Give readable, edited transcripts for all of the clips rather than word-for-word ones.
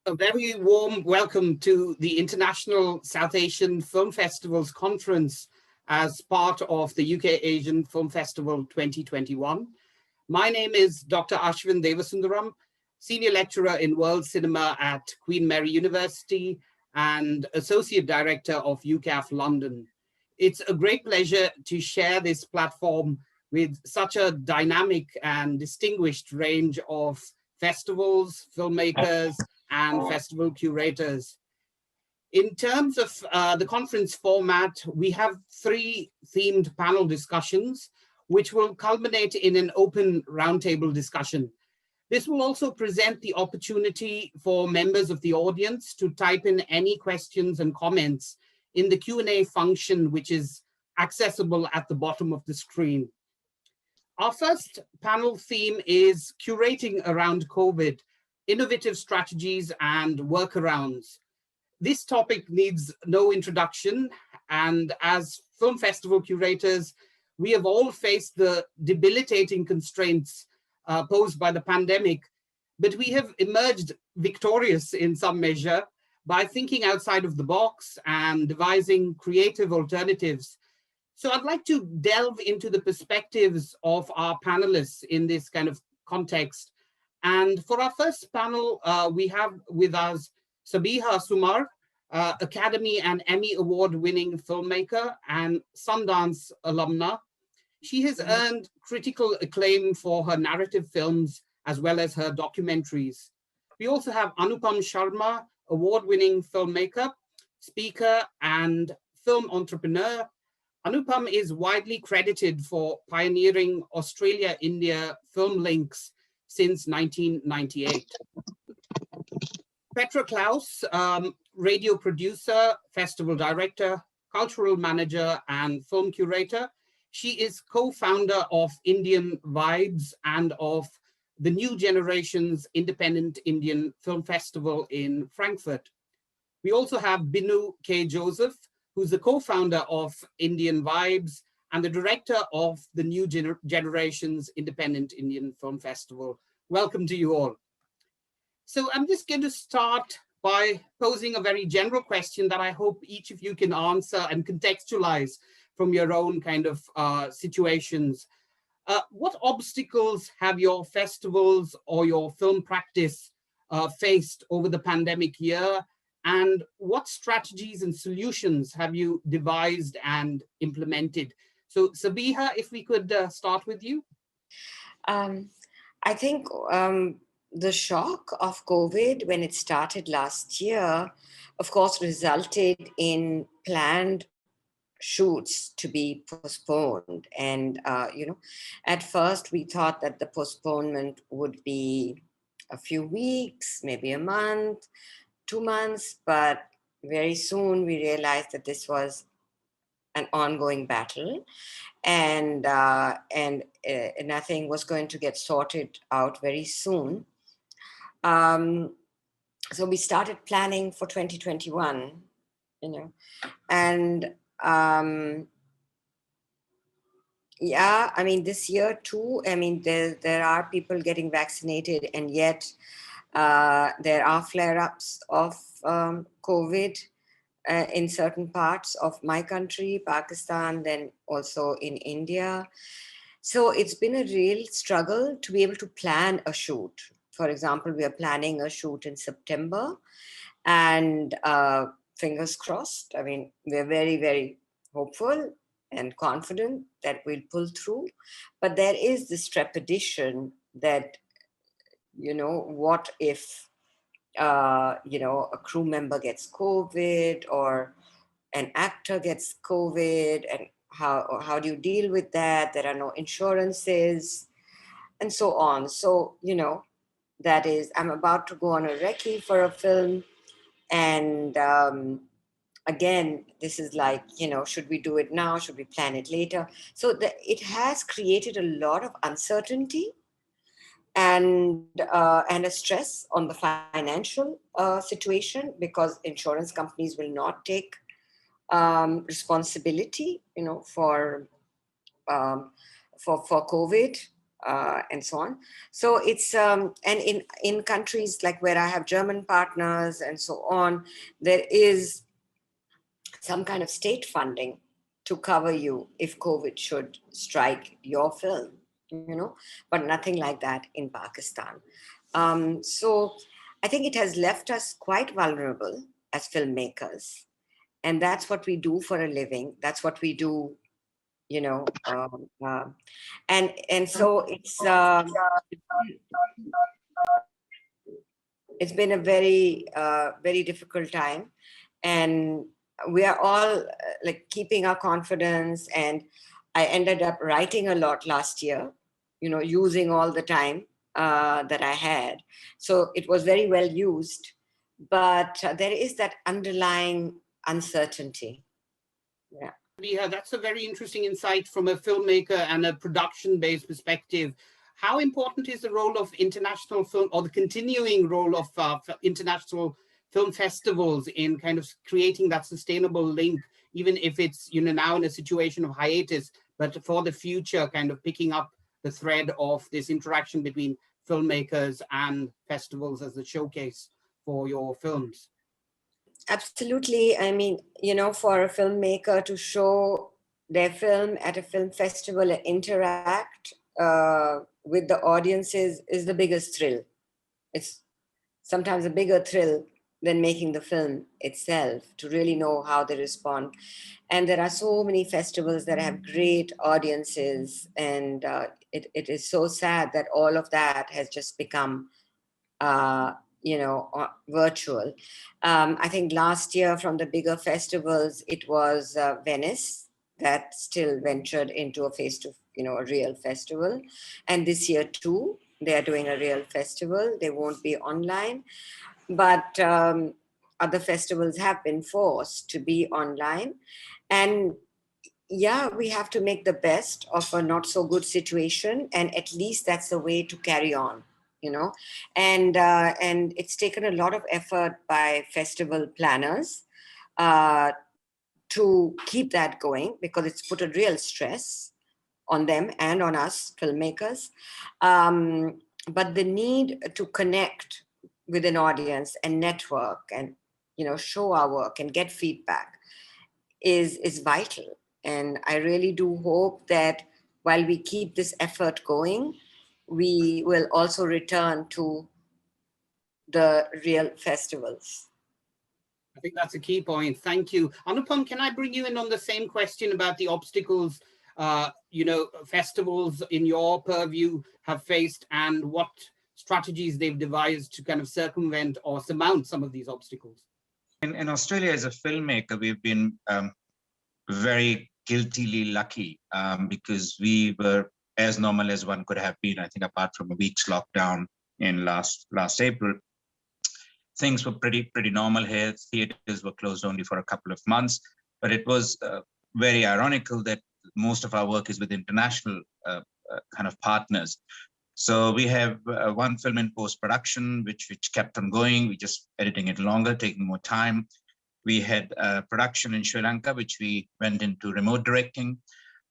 A very warm welcome to the International South Asian Film Festivals Conference as part of the UK Asian Film Festival 2021. My name is Dr. Ashvin Devasundaram, Senior Lecturer in World Cinema at Queen Mary University and Associate Director of UCAF London. It's a great pleasure to share this platform with such a dynamic and distinguished range of festivals, filmmakers, and festival curators. In terms of the conference format, we have 3 themed panel discussions, which will culminate in an open roundtable discussion. This will also present the opportunity for members of the audience to type in any questions and comments in the Q&A function, which is accessible at the bottom of the screen. Our first panel theme is curating around COVID, innovative strategies and workarounds. This topic needs no introduction, and as film festival curators, we have all faced the debilitating constraints posed by the pandemic, but we have emerged victorious in some measure by thinking outside of the box and devising creative alternatives. So I'd like to delve into the perspectives of our panelists in this kind of context. And for our first panel, we have with us Sabiha Sumar, Academy and Emmy Award-winning filmmaker and Sundance alumna. She has earned critical acclaim for her narrative films as well as her documentaries. We also have Anupam Sharma, award-winning filmmaker, speaker, and film entrepreneur. Anupam is widely credited for pioneering Australia-India film links since 1998. Petra Klaus, radio producer, festival director, cultural manager, and film curator. She is co-founder of Indian Vibes and of the New Generations Independent Indian Film Festival in Frankfurt. We also have Binu K. Joseph, who's the co-founder of Indian Vibes and the director of the New Generations Independent Indian Film Festival. Welcome to you all. So I'm just going to start by posing a very general question that I hope each of you can answer and contextualize from your own kind of situations. What obstacles have your festivals or your film practice faced over the pandemic year? And what strategies and solutions have you devised and implemented? So Sabiha, if we could start with you. I think the shock of COVID when it started last year, of course, resulted in planned shoots to be postponed. And, at first we thought that the postponement would be a few weeks, maybe a month, 2 months, but very soon we realized that this was an ongoing battle, and nothing was going to get sorted out very soon. So we started planning for 2021, and yeah, I mean, this year too, I mean, there are people getting vaccinated, and yet there are flare-ups of COVID in certain parts of my country, Pakistan, then also in India. So it's been a real struggle to be able to plan a shoot. For example, we are planning a shoot in September, and fingers crossed. I mean, we're very, very hopeful and confident that we'll pull through. But there is this trepidation that, what if, a crew member gets COVID or an actor gets COVID, and how do you deal with that? There are no insurances and so on. So, that is, I'm about to go on a recce for a film. And again, this is like, should we do it now? Should we plan it later? So it has created a lot of uncertainty and a stress on the financial situation, because insurance companies will not take responsibility, for COVID and so on. So it's and in countries like where I have German partners and so on, there is some kind of state funding to cover you if COVID should strike your film, but nothing like that in Pakistan. So I think it has left us quite vulnerable as filmmakers. And that's what we do for a living. That's what we do, you know. And so it's been a very, very difficult time. And we are all like keeping our confidence. And I ended up writing a lot last year, using all the time that I had. So it was very well used, but there is that underlying uncertainty. Yeah. Yeah, that's a very interesting insight from a filmmaker and a production-based perspective. How important is the role of international film, or the continuing role of international film festivals in kind of creating that sustainable link, even if it's now in a situation of hiatus, but for the future, kind of picking up the thread of this interaction between filmmakers and festivals as the showcase for your films? Absolutely. I mean, for a filmmaker to show their film at a film festival and interact with the audiences is the biggest thrill. It's sometimes a bigger thrill than making the film itself, to really know how they respond. And there are so many festivals that have great audiences, and it is so sad that all of that has just become virtual. I think last year from the bigger festivals, it was Venice that still ventured into a real festival. And this year too, they are doing a real festival. They won't be online, but other festivals have been forced to be online. And yeah, we have to make the best of a not so good situation, and at least that's the way to carry on. And it's taken a lot of effort by festival planners to keep that going, because it's put a real stress on them and on us filmmakers. But the need to connect with an audience and network and show our work and get feedback is vital. And I really do hope that while we keep this effort going, we will also return to the real festivals. I think that's a key point. Thank you. Anupam, can I bring you in on the same question about the obstacles, festivals in your purview have faced, and what strategies they've devised to kind of circumvent or surmount some of these obstacles? In Australia, as a filmmaker, we've been very guiltily lucky because we were as normal as one could have been. I think apart from a week's lockdown in last April, things were pretty normal here. Theaters were closed only for a couple of months, but it was very ironical that most of our work is with international kind of partners. So we have one film in post-production, which kept on going. We just editing it longer, taking more time. We had production in Sri Lanka, which we went into remote directing.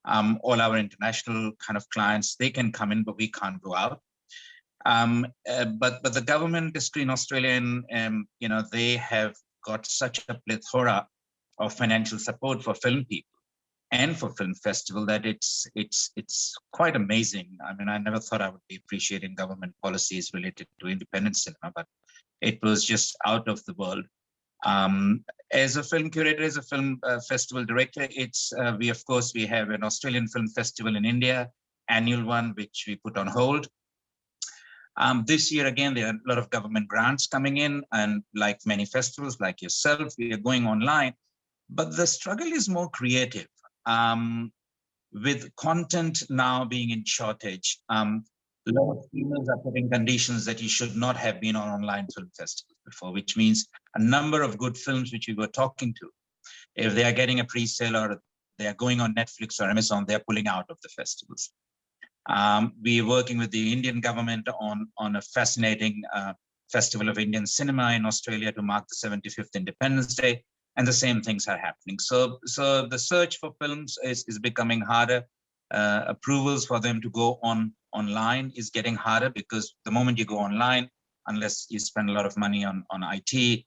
All our international kind of clients, they can come in, but we can't go out. But the government industry in Australia, they have got such a plethora of financial support for film people and for film festival that it's quite amazing. I mean, I never thought I would be appreciating government policies related to independent cinema, but it was just out of the world. As a film curator, as a film festival director, we have an Australian Film Festival in India, annual one, which we put on hold. This year, again, there are a lot of government grants coming in, and like many festivals, like yourself, we are going online. But the struggle is more creative. With content now being in shortage, a lot of filmmakers are putting conditions that you should not have been on online film festivals before, which means a number of good films which we were talking to, if they are getting a pre-sale or they are going on Netflix or Amazon, they're pulling out of the festivals. We are working with the Indian government on a fascinating Festival of Indian Cinema in Australia to mark the 75th Independence Day, and the same things are happening. So the search for films is becoming harder. Approvals for them to go on online is getting harder, because the moment you go online, unless you spend a lot of money on IT,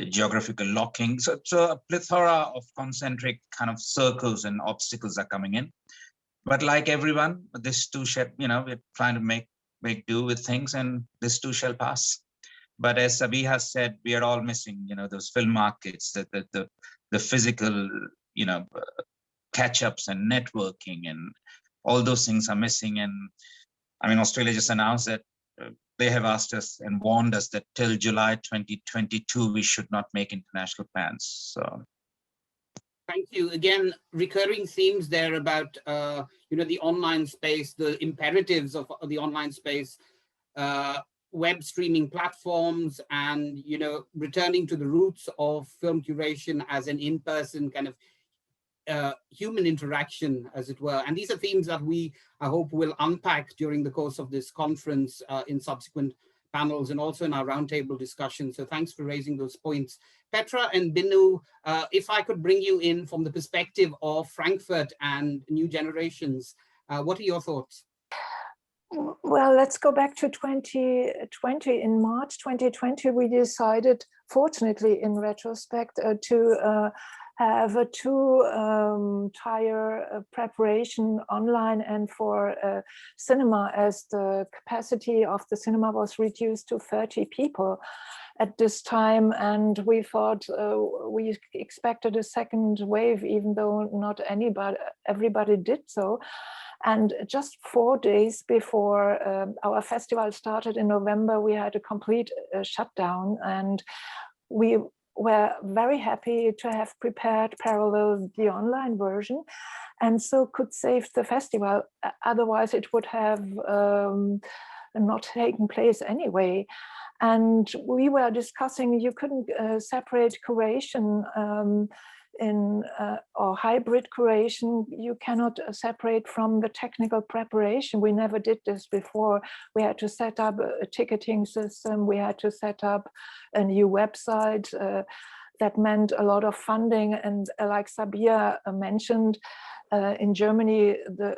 geographical locking, so a plethora of concentric kind of circles and obstacles are coming in. But like everyone, this too shall, we're trying to make do with things, and this too shall pass. But as Sabiha said, we are all missing, those film markets, the physical, catch-ups and networking, and all those things are missing. And I mean, Australia just announced that they have asked us and warned us that till July 2022, we should not make international plans. So. Thank you. Again, recurring themes there about, the online space, the imperatives of the online space, web streaming platforms, and, returning to the roots of film curation as an in-person kind of human interaction, as it were. And these are themes that I hope, will unpack during the course of this conference in subsequent panels and also in our roundtable discussion. So thanks for raising those points. Petra and Binu, if I could bring you in from the perspective of Frankfurt and new generations, what are your thoughts? Well, let's go back to 2020. In March 2020, we decided, fortunately in retrospect, to have a two-tier preparation online and for cinema, as the capacity of the cinema was reduced to 30 people at this time. And we thought, we expected a second wave, even though not everybody did so. And just 4 days before our festival started in November, we had a complete shutdown, and we were very happy to have prepared parallel the online version, and so could save the festival. Otherwise, it would have not taken place anyway. And we were discussing, you couldn't separate curation or hybrid curation. You cannot separate from the technical preparation. We never did this before. We had to set up a ticketing system. We had to set up a new website. That meant a lot of funding. And like Sabiha mentioned, in Germany, the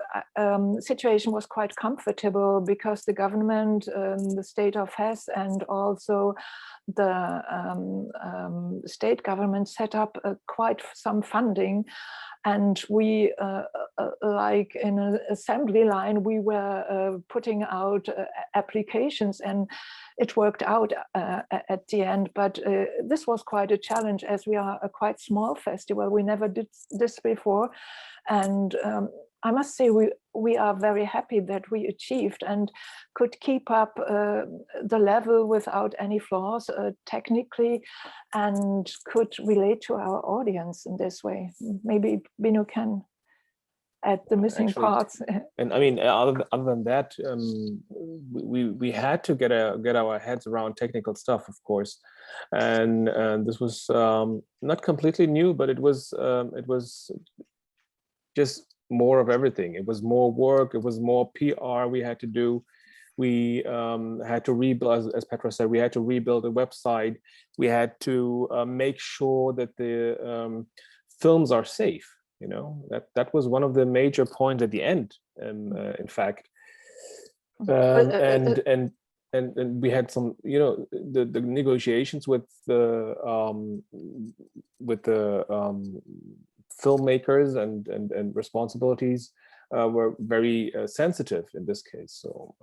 situation was quite comfortable because the government, the state of Hesse, and also the state government set up quite some funding. And we, like in an assembly line, we were putting out applications, and it worked out at the end. But this was quite a challenge, as we are a quite small festival. We never did this before. And I must say, we are very happy that we achieved and could keep up the level without any flaws technically, and could relate to our audience in this way. Maybe Binu can add the missing parts. And I mean, other than that, we had to get our heads around technical stuff, of course, and this was not completely new, but it was just more of everything. It was more work, it was more PR we had to do. We had to rebuild, as Petra said, we had to rebuild a website. We had to make sure that the films are safe. That was one of the major points at the end, in fact. And we had some, the negotiations with the filmmakers and responsibilities were very sensitive in this case. So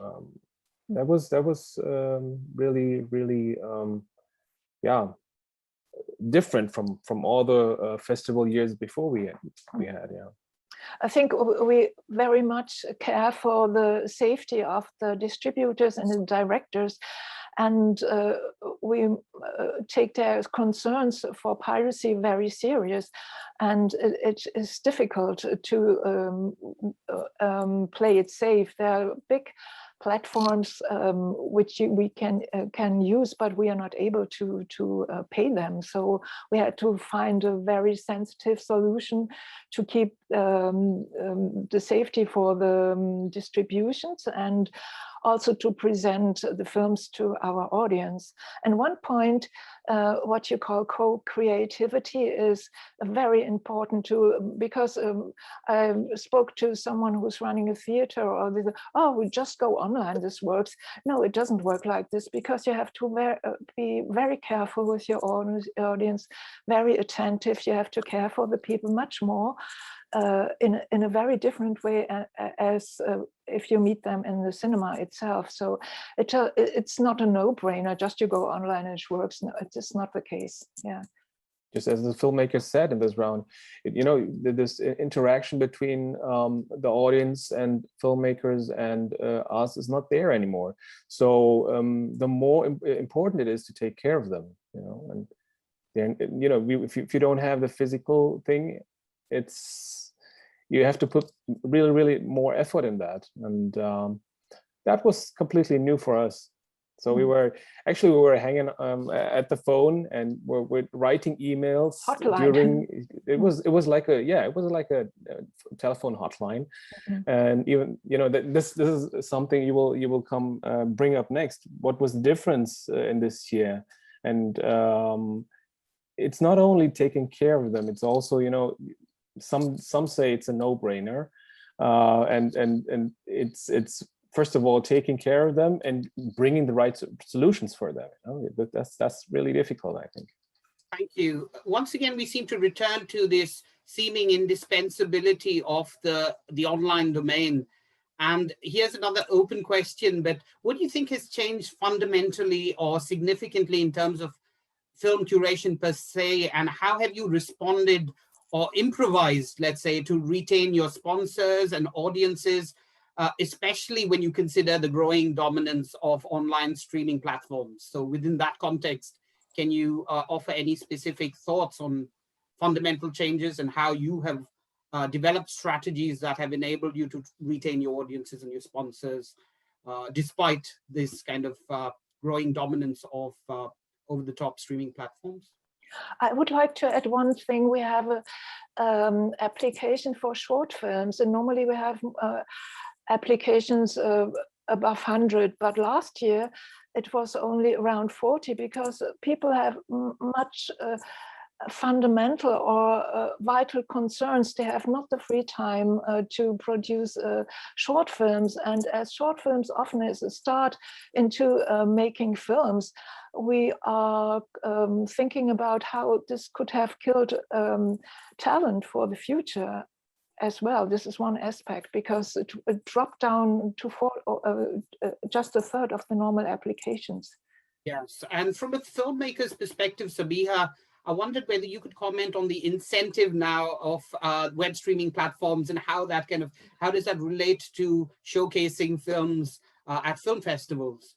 that was really different from all the festival years before we had. I think we very much care for the safety of the distributors and the directors, and we take their concerns for piracy very serious. And it is difficult to play it safe. There are big platforms which we can use, but we are not able to pay them. So we had to find a very sensitive solution to keep the safety for the distributions and also to present the films to our audience. And one point, what you call co-creativity is very important too, because I spoke to someone who's running a theater, or they say, oh, we just go online, this works. No, it doesn't work like this, because you have to be very careful with your audience, very attentive. You have to care for the people much more in a very different way as if you meet them in the cinema itself. So it's not a no-brainer, just you go online and it works. No, it's not the case. Yeah. Just as the filmmaker said in this round, this interaction between the audience and filmmakers and us is not there anymore. So the more important it is to take care of them, and then, if you don't have the physical thing, you have to put really, really more effort in that. And that was completely new for us. So we were hanging at the phone, and we're writing emails hotline. It was like a telephone hotline. And even this is something you will come bring up next. What was the difference in this year? And it's not only taking care of them, it's also some say it's a no-brainer, and it's first of all taking care of them and bringing the right solutions for them. That's really difficult, I think. Thank you. Once again, we seem to return to this seeming indispensability of the online domain. And here's another open question, but what do you think has changed fundamentally or significantly in terms of film curation per se, and how have you responded or improvised, let's say, to retain your sponsors and audiences, especially when you consider the growing dominance of online streaming platforms? So within that context, can you offer any specific thoughts on fundamental changes and how you have developed strategies that have enabled you to retain your audiences and your sponsors, despite this kind of growing dominance of over-the-top streaming platforms? I would like to add one thing. We have an application for short films, and normally we have applications above 100, but last year it was only around 40, because people have much fundamental or vital concerns. They have not the free time to produce short films, and as short films often is a start into making films, we are thinking about how this could have killed talent for the future as well. This is one aspect, because it dropped down to just a third of the normal applications. Yes, and from a filmmaker's perspective, Sabiha, I wondered whether you could comment on the incentive now of web streaming platforms, and how does that relate to showcasing films at film festivals?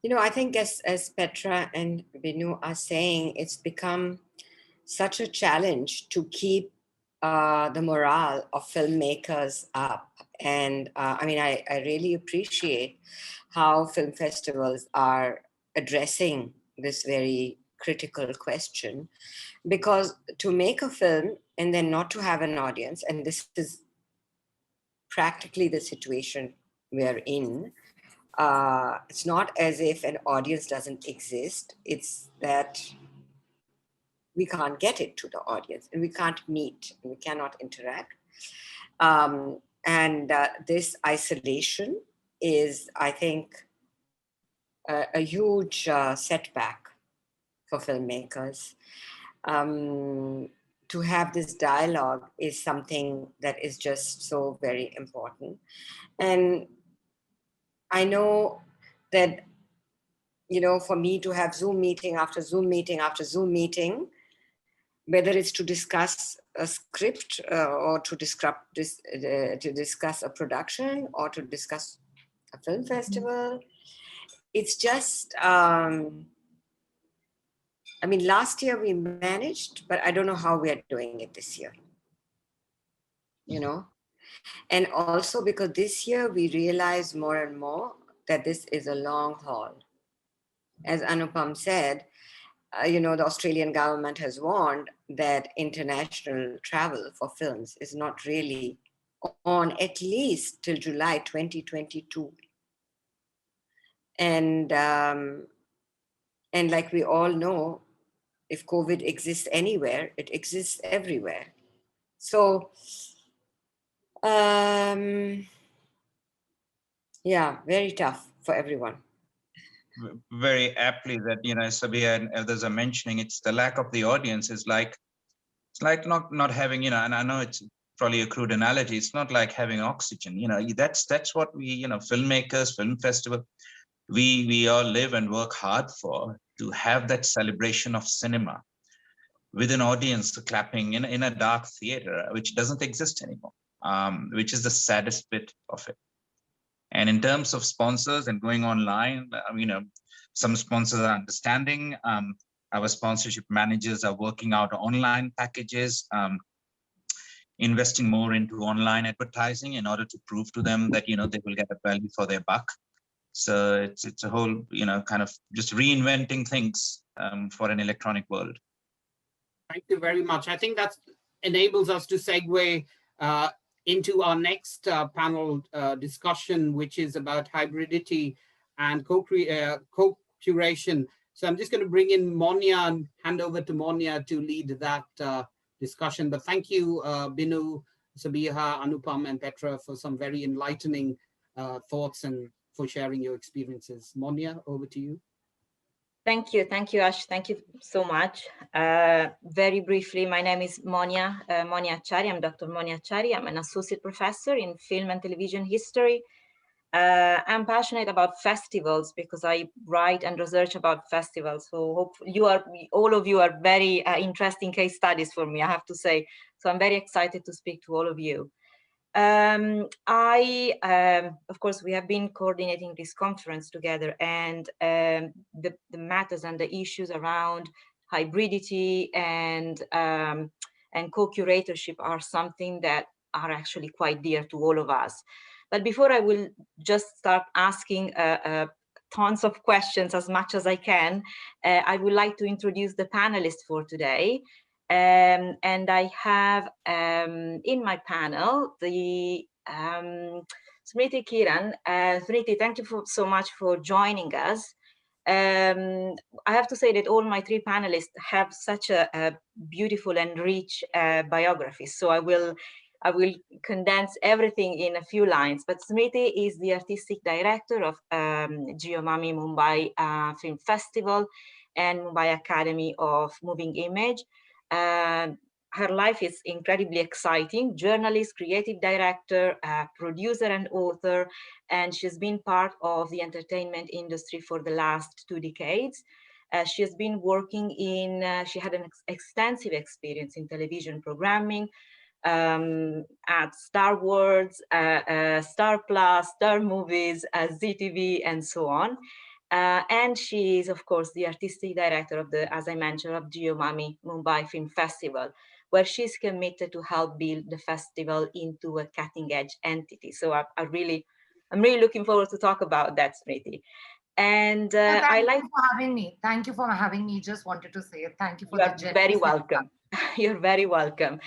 I think as Petra and Binu are saying, it's become such a challenge to keep the morale of filmmakers up. And I really appreciate how film festivals are addressing this very critical question, because to make a film and then not to have an audience, and this is practically the situation we're in, it's not as if an audience doesn't exist, it's that we can't get it to the audience, and we can't meet, and we cannot interact. And this isolation is, I think, a huge setback for filmmakers. To have this dialogue is something that is just so very important. And I know that, for me to have Zoom meeting after Zoom meeting after Zoom meeting, whether it's to discuss a script or to discuss a production or to discuss a film festival, it's just, last year we managed, but I don't know how we are doing it this year. And also because this year we realize more and more that this is a long haul. As Anupam said, the Australian government has warned that international travel for films is not really on at least till July 2022. And like we all know, if COVID exists anywhere, it exists everywhere. So, yeah, very tough for everyone. Very aptly that, Sabiha and others are mentioning, it's the lack of the audience is like, it's like not having, and I know it's probably a crude analogy, it's not like having oxygen, that's what we, filmmakers, film festival, we all live and work hard for, to have that celebration of cinema with an audience clapping in a dark theater, which doesn't exist anymore, which is the saddest bit of it. And in terms of sponsors and going online, some sponsors are understanding. Our sponsorship managers are working out online packages, investing more into online advertising in order to prove to them that, they will get a value for their buck. So it's a whole, kind of just reinventing things for an electronic world. Thank you very much. I think that enables us to segue into our next panel discussion, which is about hybridity and co-curation. So I'm just going to bring in Monia and hand over to Monia to lead that discussion. But thank you, Binu, Sabiha, Anupam, and Petra for some very enlightening thoughts and for sharing your experiences. Monia, over to you. Thank you, Ash. Thank you so much. Very briefly, my name is Monia Achari. I'm Dr. Monia Achari. I'm an associate professor in film and television history. I'm passionate about festivals because I write and research about festivals. So hopefully all of you are very interesting case studies for me, I have to say. So I'm very excited to speak to all of you. Of course, we have been coordinating this conference together, and the matters and the issues around hybridity and co-curatorship are something that are actually quite dear to all of us. But before I will just start asking tons of questions as much as I can, I would like to introduce the panelists for today. And I have in my panel the Smriti Kiran. Smriti, thank you so much for joining us. I have to say that all my three panelists have such a beautiful and rich biography. So I will condense everything in a few lines. But Smriti is the artistic director of Geomami Mumbai Film Festival and Mumbai Academy of Moving Image. Her life is incredibly exciting. Journalist, creative director, producer and author, and she's been part of the entertainment industry for the last 2 decades. She has been working she had an extensive experience in television programming at Star Wars, Star Plus, Star Movies, ZTV, and so on. And she is, of course, the artistic director of as I mentioned, of Geomami Mumbai Film Festival, where she's committed to help build the festival into a cutting-edge entity. So I'm really looking forward to talk about that, Smriti. And thank you for having me. Thank you for having me. Just wanted to say thank you for the You're very welcome. You're very welcome.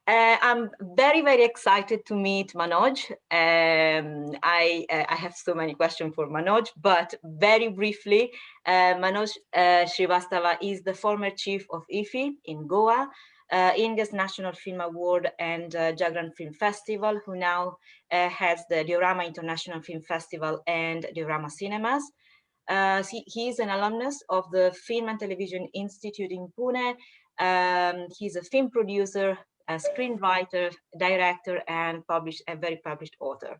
I'm very, very excited to meet Manoj. I have so many questions for Manoj, but very briefly, Manoj Srivastava is the former chief of IFFI in Goa, India's National Film Award and Jagran Film Festival, who now has the Diorama International Film Festival and Diorama Cinemas. He is an alumnus of the Film and Television Institute in Pune. He's a film producer, a screenwriter, director, and a very published author.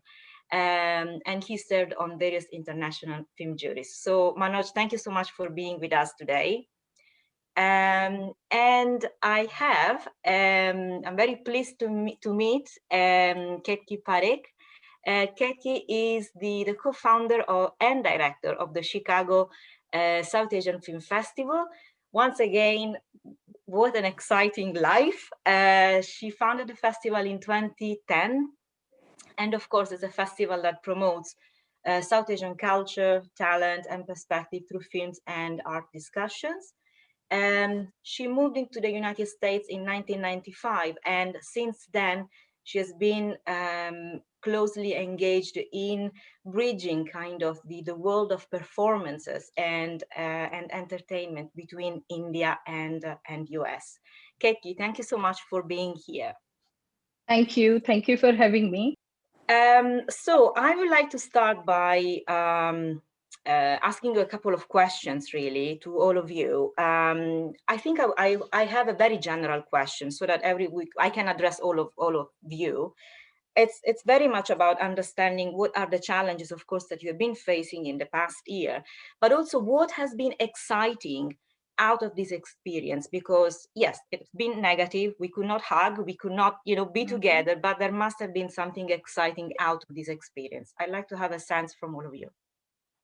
And he served on various international film juries. So Manoj, thank you so much for being with us today. And I have, I'm very pleased to meet Ketki Parekh. Ketki is the co-founder and director of the Chicago South Asian Film Festival. Once again, what an exciting life. She founded the festival in 2010 And of course, it's a festival that promotes South Asian culture, talent, and perspective through films and art discussions. She moved into the United States in 1995, and since then, she has been closely engaged in bridging kind of the world of performances and entertainment between India and US. Keki, thank you so much for being here. Thank you. Thank you for having me. So I would like to start by asking you a couple of questions, really, to all of you. I think I have a very general question so that every week I can address all of you. It's very much about understanding what are the challenges, of course, that you have been facing in the past year, but also what has been exciting out of this experience, because yes, it's been negative. We could not hug, we could not, be together, but there must have been something exciting out of this experience. I'd like to have a sense from all of you.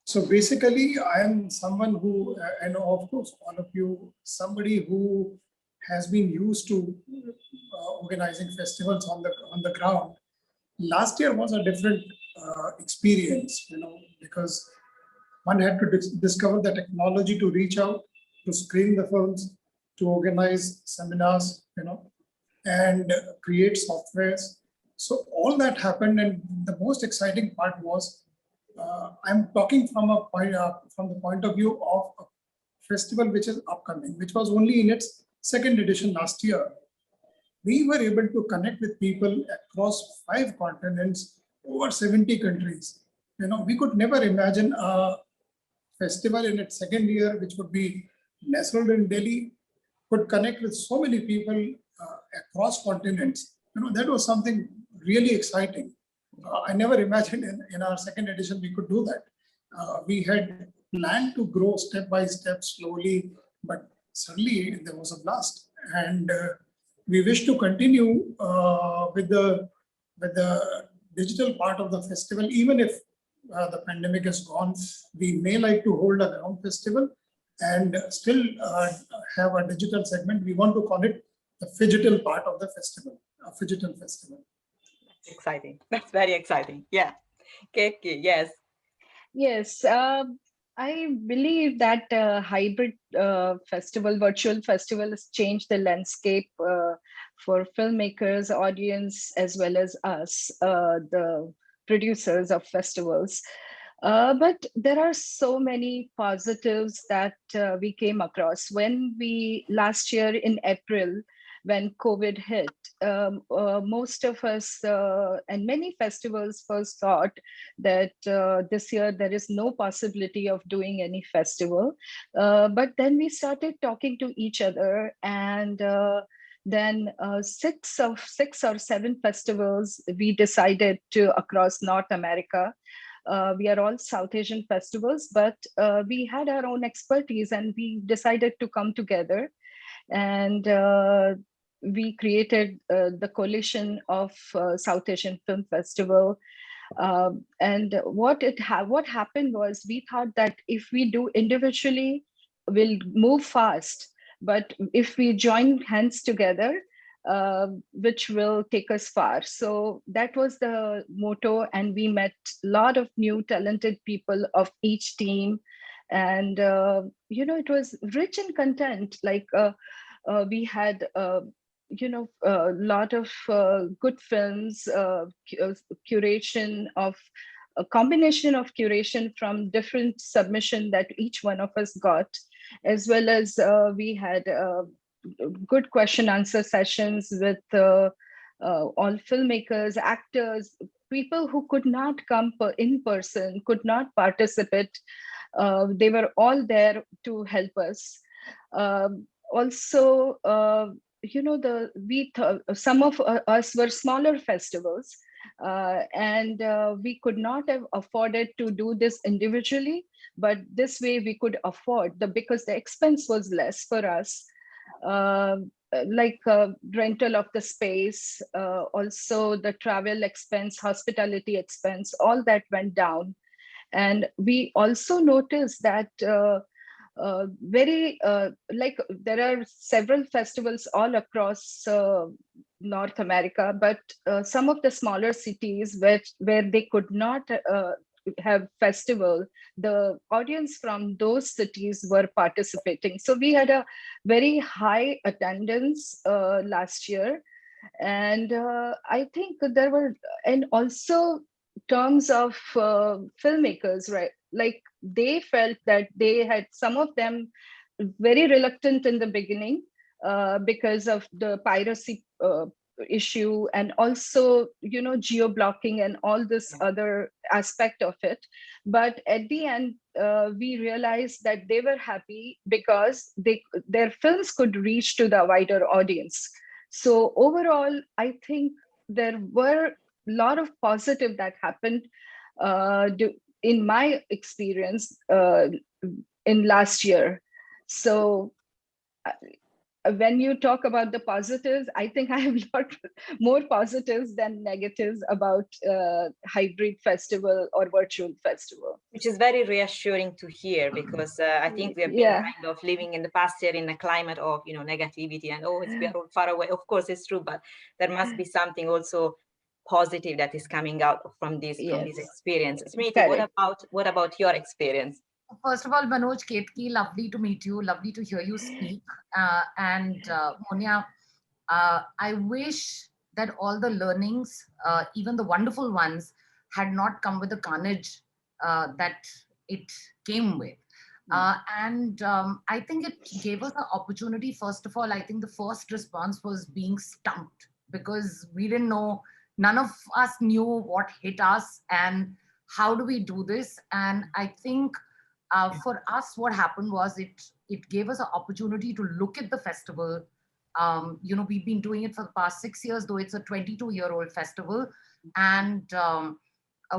So basically, I am someone who, and of course, all of you, somebody who has been used to organizing festivals on the ground. Last year was a different experience, because one had to discover the technology to reach out, to screen the films, to organize seminars, and create softwares. So all that happened, and the most exciting part was, I'm talking from the point of view of a festival which is upcoming, which was only in its second edition last year. We were able to connect with people across 5 continents, over 70 countries. We could never imagine a festival in its second year, which would be nestled in Delhi, could connect with so many people across continents. That was something really exciting. I never imagined in our second edition we could do that. We had planned to grow step by step, slowly, but suddenly there was a blast. And we wish to continue with the digital part of the festival. Even if the pandemic is gone, we may like to hold a ground festival and still have a digital segment. We want to call it the phygital part of the festival, a phygital festival. That's exciting. That's very exciting. Yeah. Keki, yes. Yes. I believe that hybrid virtual festival has changed the landscape for filmmakers, audience, as well as us, the producers of festivals. But there are so many positives that we came across when last year in April, when COVID hit, most of us and many festivals first thought that this year there is no possibility of doing any festival. But then we started talking to each other, and then 6 or 7 festivals we decided to across North America. We are all South Asian festivals, but we had our own expertise and we decided to come together, and we created the coalition of South Asian Film Festival. And what happened was, we thought that if we do individually, we'll move fast. But if we join hands together, which will take us far. So that was the motto, and we met a lot of new talented people of each team. And, it was rich in content. Like we had a lot of good films, curation of a combination of curation from different submission that each one of us got, as well as we had good question answer sessions with all filmmakers, actors, people who could not come in person, could not participate. They were all there to help us. Also, some of us were smaller festivals, and we could not have afforded to do this individually, but this way we could afford because the expense was less for us, like rental of the space, also the travel expense, hospitality expense, all that went down. And we also noticed that there are several festivals all across North America, but some of the smaller cities where they could not have festival, the audience from those cities were participating. So we had a very high attendance last year. And I think there were, and also terms of filmmakers, right? Like they felt that they had, some of them very reluctant in the beginning because of the piracy issue, and also, you know, geo-blocking and all this other aspect of it. But at the end, we realized that they were happy because their films could reach to the wider audience. So overall, I think there were a lot of positive that happened in my experience in last year. So when you talk about the positives, I think I have a lot more positives than negatives about hybrid festival or virtual festival. Which is very reassuring to hear, because I think we have been kind of living in the past year in a climate of, you know, negativity and, oh, we are all far away. Of course, it's true, but there must be something also positive that is coming out from this experience. Smriti, what about your experience? First of all, Manoj, Ketki, lovely to meet you. Lovely to hear you speak. Monia, I wish that all the learnings, even the wonderful ones, had not come with the carnage that it came with. I think it gave us an opportunity. First of all, I think the first response was being stumped, because we didn't know, none of us knew what hit us and how do we do this. And I think for us, what happened was it gave us an opportunity to look at the festival. You know, we've been doing it for the past 6 years, though it's a 22-year-old festival. And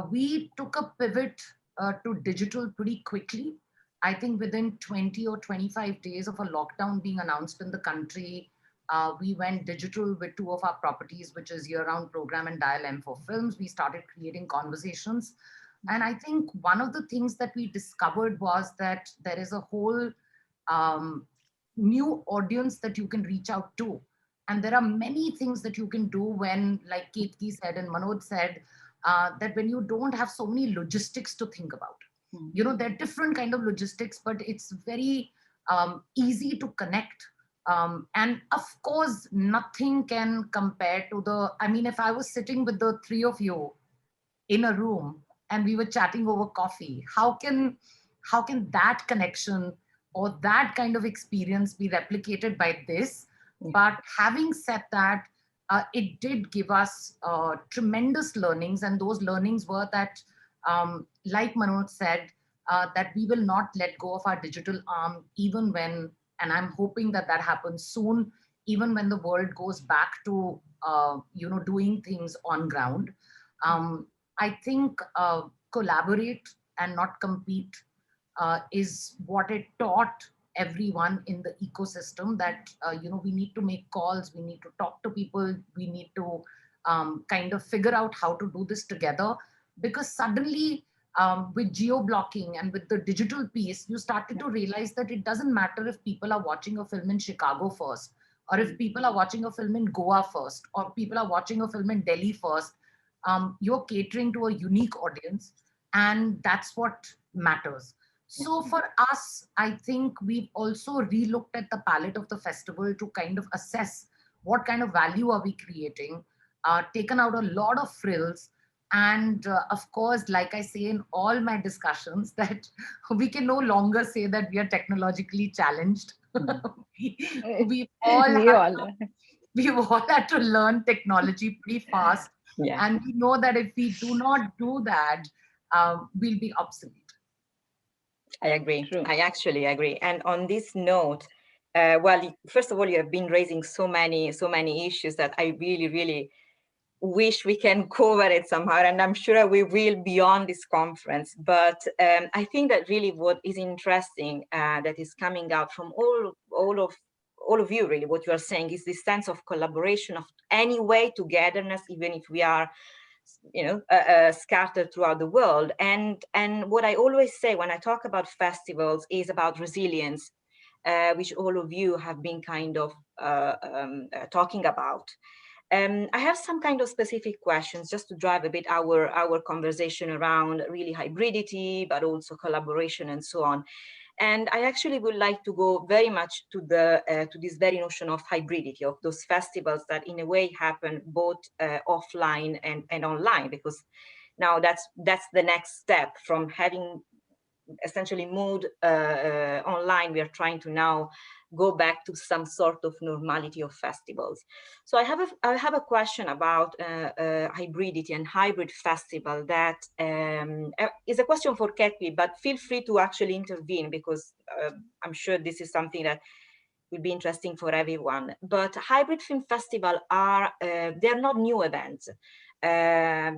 we took a pivot to digital pretty quickly. I think within 20 or 25 days of a lockdown being announced in the country, we went digital with 2 of our properties, which is Year-Round Program and Dial M for Films. We started creating conversations. And I think one of the things that we discovered was that there is a whole new audience that you can reach out to. And there are many things that you can do when, like Ketki said and Manoj said, that when you don't have so many logistics to think about. You know, there are different kind of logistics, but it's very easy to connect. And of course, nothing can compare to the, I mean, if I was sitting with the 3 of you in a room and we were chatting over coffee, how can that connection or that kind of experience be replicated by this? But having said that, it did give us tremendous learnings, and those learnings were that, like Manoj said, that we will not let go of our digital arm, even when, and I'm hoping that that happens soon, even when the world goes back to, you know, doing things on ground. I think collaborate and not compete is what it taught everyone in the ecosystem, that, you know, we need to make calls, we need to talk to people, we need to kind of figure out how to do this together. Because suddenly with geo-blocking and with the digital piece, you started to realize that it doesn't matter if people are watching a film in Chicago first, or if people are watching a film in Goa first, or people are watching a film in Delhi first. You're catering to a unique audience, and that's what matters. So for us, I think we've also re-looked at the palette of the festival to kind of assess what kind of value are we creating, taken out a lot of frills. And of course, like I say in all my discussions, that we can no longer say that we are technologically challenged. We've all had to learn technology pretty fast. And we know that if we do not do that, we'll be obsolete. I agree. I actually agree. And on this note, well, first of all, you have been raising so many issues that I really, really wish we can cover it somehow. And I'm sure we will beyond this conference. But I think that really what is interesting that is coming out from all of you, really, what you are saying is this sense of collaboration, of any way togetherness, even if we are, you know, scattered throughout the world. And what I always say when I talk about festivals is about resilience, which all of you have been kind of talking about. I have some kind of specific questions just to drive a bit our conversation around really hybridity, but also collaboration and so on. And I actually would like to go very much to this very notion of hybridity, of those festivals that in a way happen both offline and online, because now that's the next step from having essentially moved online. We are trying to now go back to some sort of normality of festivals. So I have a question about hybridity and hybrid festival that is a question for Ketli, but feel free to actually intervene, because I'm sure this is something that will be interesting for everyone. But hybrid film festival they're not new events.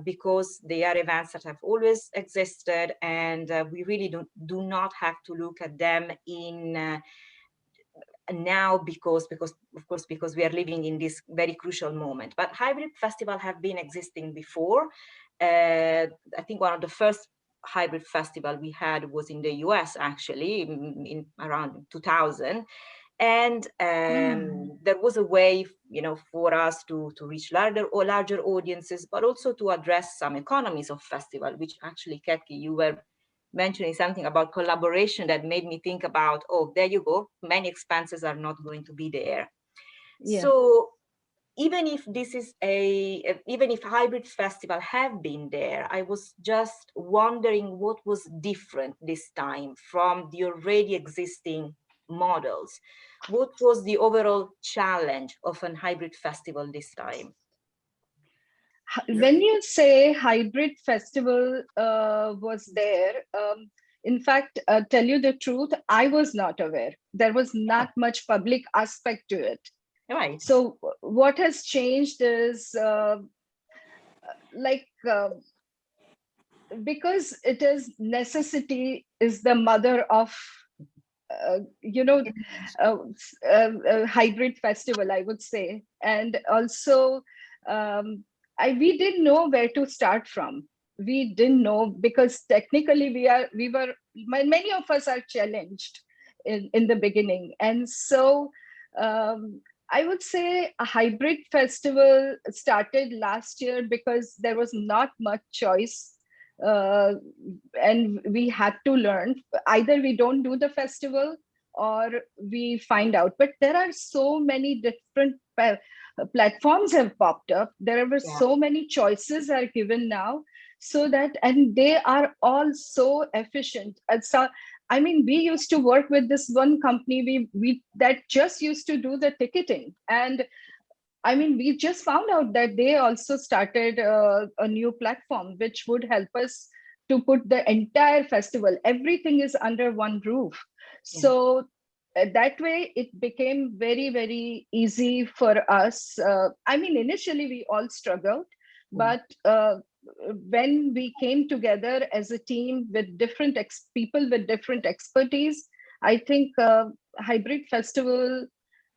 Because they are events that have always existed, and we really do not have to look at them in now because we are living in this very crucial moment. But hybrid festivals have been existing before. I think one of the first hybrid festival we had was in the US, actually, in around 2000. And there was a way, for us to reach larger audiences, but also to address some economies of festival, which actually, Ketli, you were mentioning something about collaboration that made me think about, oh, there you go, many expenses are not going to be there. Yeah. So even if even if hybrid festival have been there, I was just wondering what was different this time from the already existing models. What was the overall challenge of a hybrid festival this time? When you say hybrid festival was there, in fact, tell you the truth, I was not aware. There was not much public aspect to it. Right. So what has changed is because it is necessity is the mother of hybrid festival, I would say. And also we didn't know where to start from. We didn't know, because technically many of us are challenged in the beginning. And so I would say a hybrid festival started last year because there was not much choice. And we had to learn. Either we don't do the festival or we find out. But there are so many different platforms have popped up. There are so many choices are given now, so that, and they are all so efficient. And so, I mean, we used to work with this one company we that just used to do the ticketing, and I mean, we just found out that they also started a new platform which would help us to put the entire festival. Everything is under one roof. Yeah. So that way it became very, very easy for us. I mean, initially we all struggled, but when we came together as a team with different people with different expertise, I think hybrid festival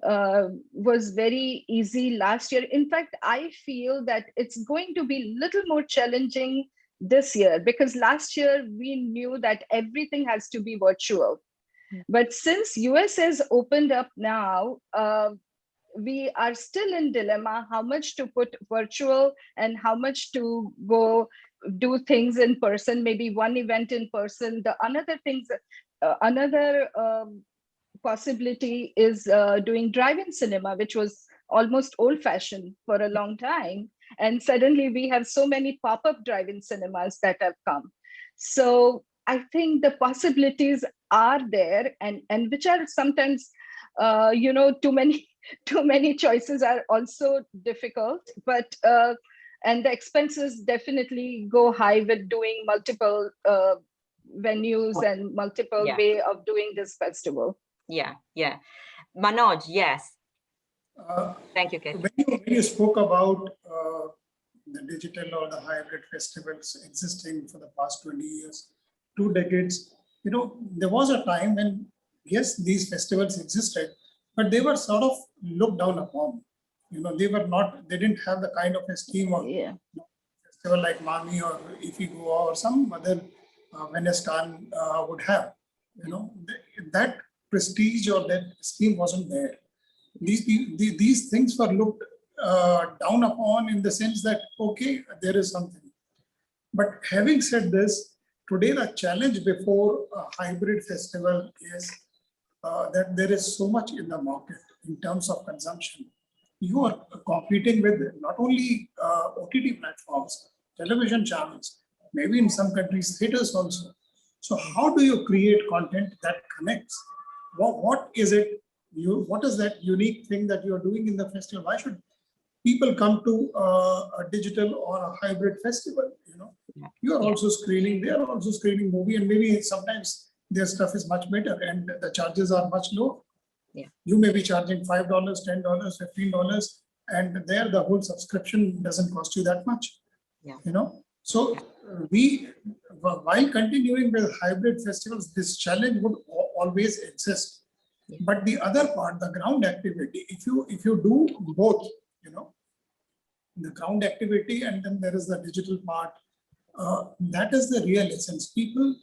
was very easy last year. In fact, I feel that it's going to be a little more challenging this year, because last year we knew that everything has to be virtual. But since US has opened up now, we are still in dilemma how much to put virtual and how much to go do things in person, maybe one event in person. The another possibility is doing drive-in cinema, which was almost old-fashioned for a long time. And suddenly we have so many pop-up drive-in cinemas that have come. So I think the possibilities are there, and which are sometimes, too many choices are also difficult, but and the expenses definitely go high with doing multiple venues and multiple way of doing this festival. Yeah. Manoj, yes. Thank you, Kate. When you spoke about the digital or the hybrid festivals existing for the past 20 years, 2 decades, there was a time when, yes, these festivals existed, but they were sort of looked down upon. They didn't have the kind of esteem of festival like Mami or Ifigo or some other Venice Cannes would have. That prestige or that esteem wasn't there. These things were looked down upon in the sense that, okay, there is something. But having said this, today the challenge before a hybrid festival is that there is so much in the market in terms of consumption. You are competing with not only OTT platforms, television channels, maybe in some countries, theaters also. So how do you create content that connects? What is it? What is that unique thing that you are doing in the festival? Why should people come to a digital or a hybrid festival? You are also screening, they are also screening movie, and maybe sometimes their stuff is much better and the charges are much lower. You may be charging $5, $10, $15, and there the whole subscription doesn't cost you that much. So we, while continuing with hybrid festivals, this challenge would always exist. But the other part, the ground activity, if you do both, the ground activity and then there is the digital part, that is the real essence. People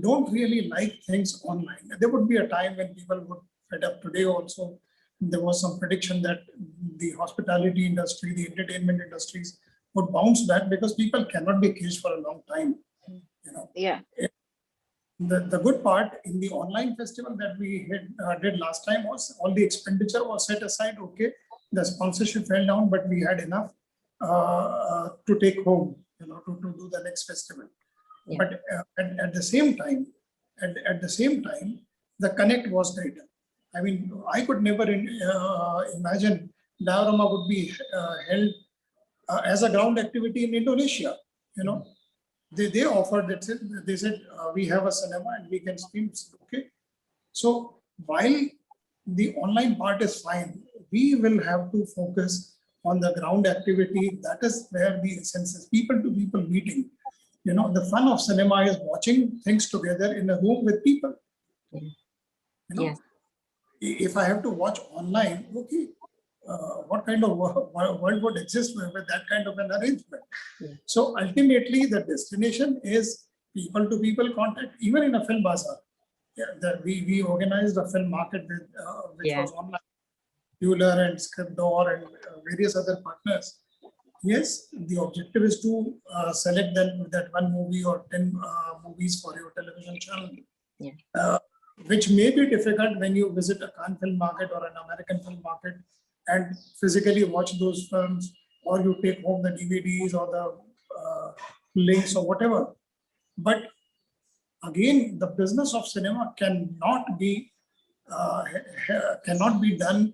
don't really like things online. There would be a time when people would fed up. Today also, there was some prediction that the hospitality industry, the entertainment industries would bounce back because people cannot be caged for a long time. Yeah. The good part in the online festival that we did last time was all the expenditure was set aside. Okay, the sponsorship fell down, but we had enough to take home, to do the next festival. But at the same time, the connect was greater. I mean, I could never imagine Diorama would be held as a ground activity in Indonesia. They offered it. They said we have a cinema and we can stream. Okay, so while the online part is fine, we will have to focus on the ground activity. That is where the essence is, people to people meeting. The fun of cinema is watching things together in a room with people. If I have to watch online, okay, what kind of world would exist with that kind of an arrangement? So ultimately, the destination is people to people contact, even in a film bazaar. We organized a film market which was online. Euler and Scriptdoor and various other partners. Yes, the objective is to select that one movie or 10 movies for your television channel, which may be difficult when you visit a Cannes film market or an American film market and physically watch those films, or you take home the DVDs or the links or whatever. But again, the business of cinema cannot be done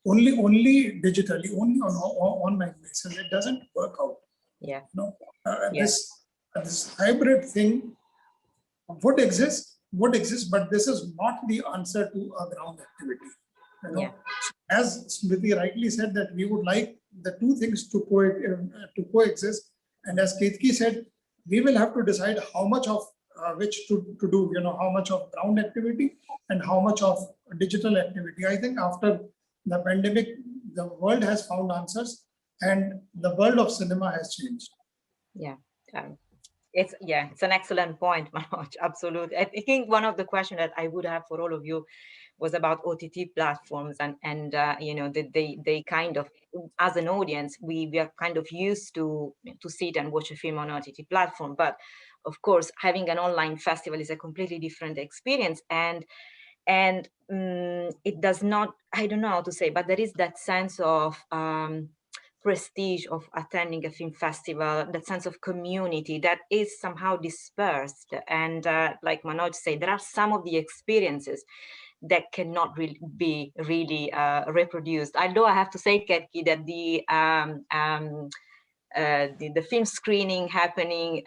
only digitally, only on online basis. It doesn't work out. This hybrid thing would exist, but this is not the answer to a ground activity. As Smriti rightly said, that we would like the two things to coexist. And as Ketki said, we will have to decide how much of which to do, how much of ground activity and how much of digital activity. I think after the pandemic, the world has found answers and the world of cinema has changed. It's an excellent point, Manoj. Absolutely. I think one of the questions that I would have for all of you was about OTT platforms and they kind of, as an audience, we are kind of used to sit and watch a film on OTT platform, but of course having an online festival is a completely different experience, and it does not, I don't know how to say, but there is that sense of prestige of attending a film festival, that sense of community that is somehow dispersed. And like Manoj said, there are some of the experiences that cannot really be reproduced. Although I have to say, Ketki, that the film screening happening,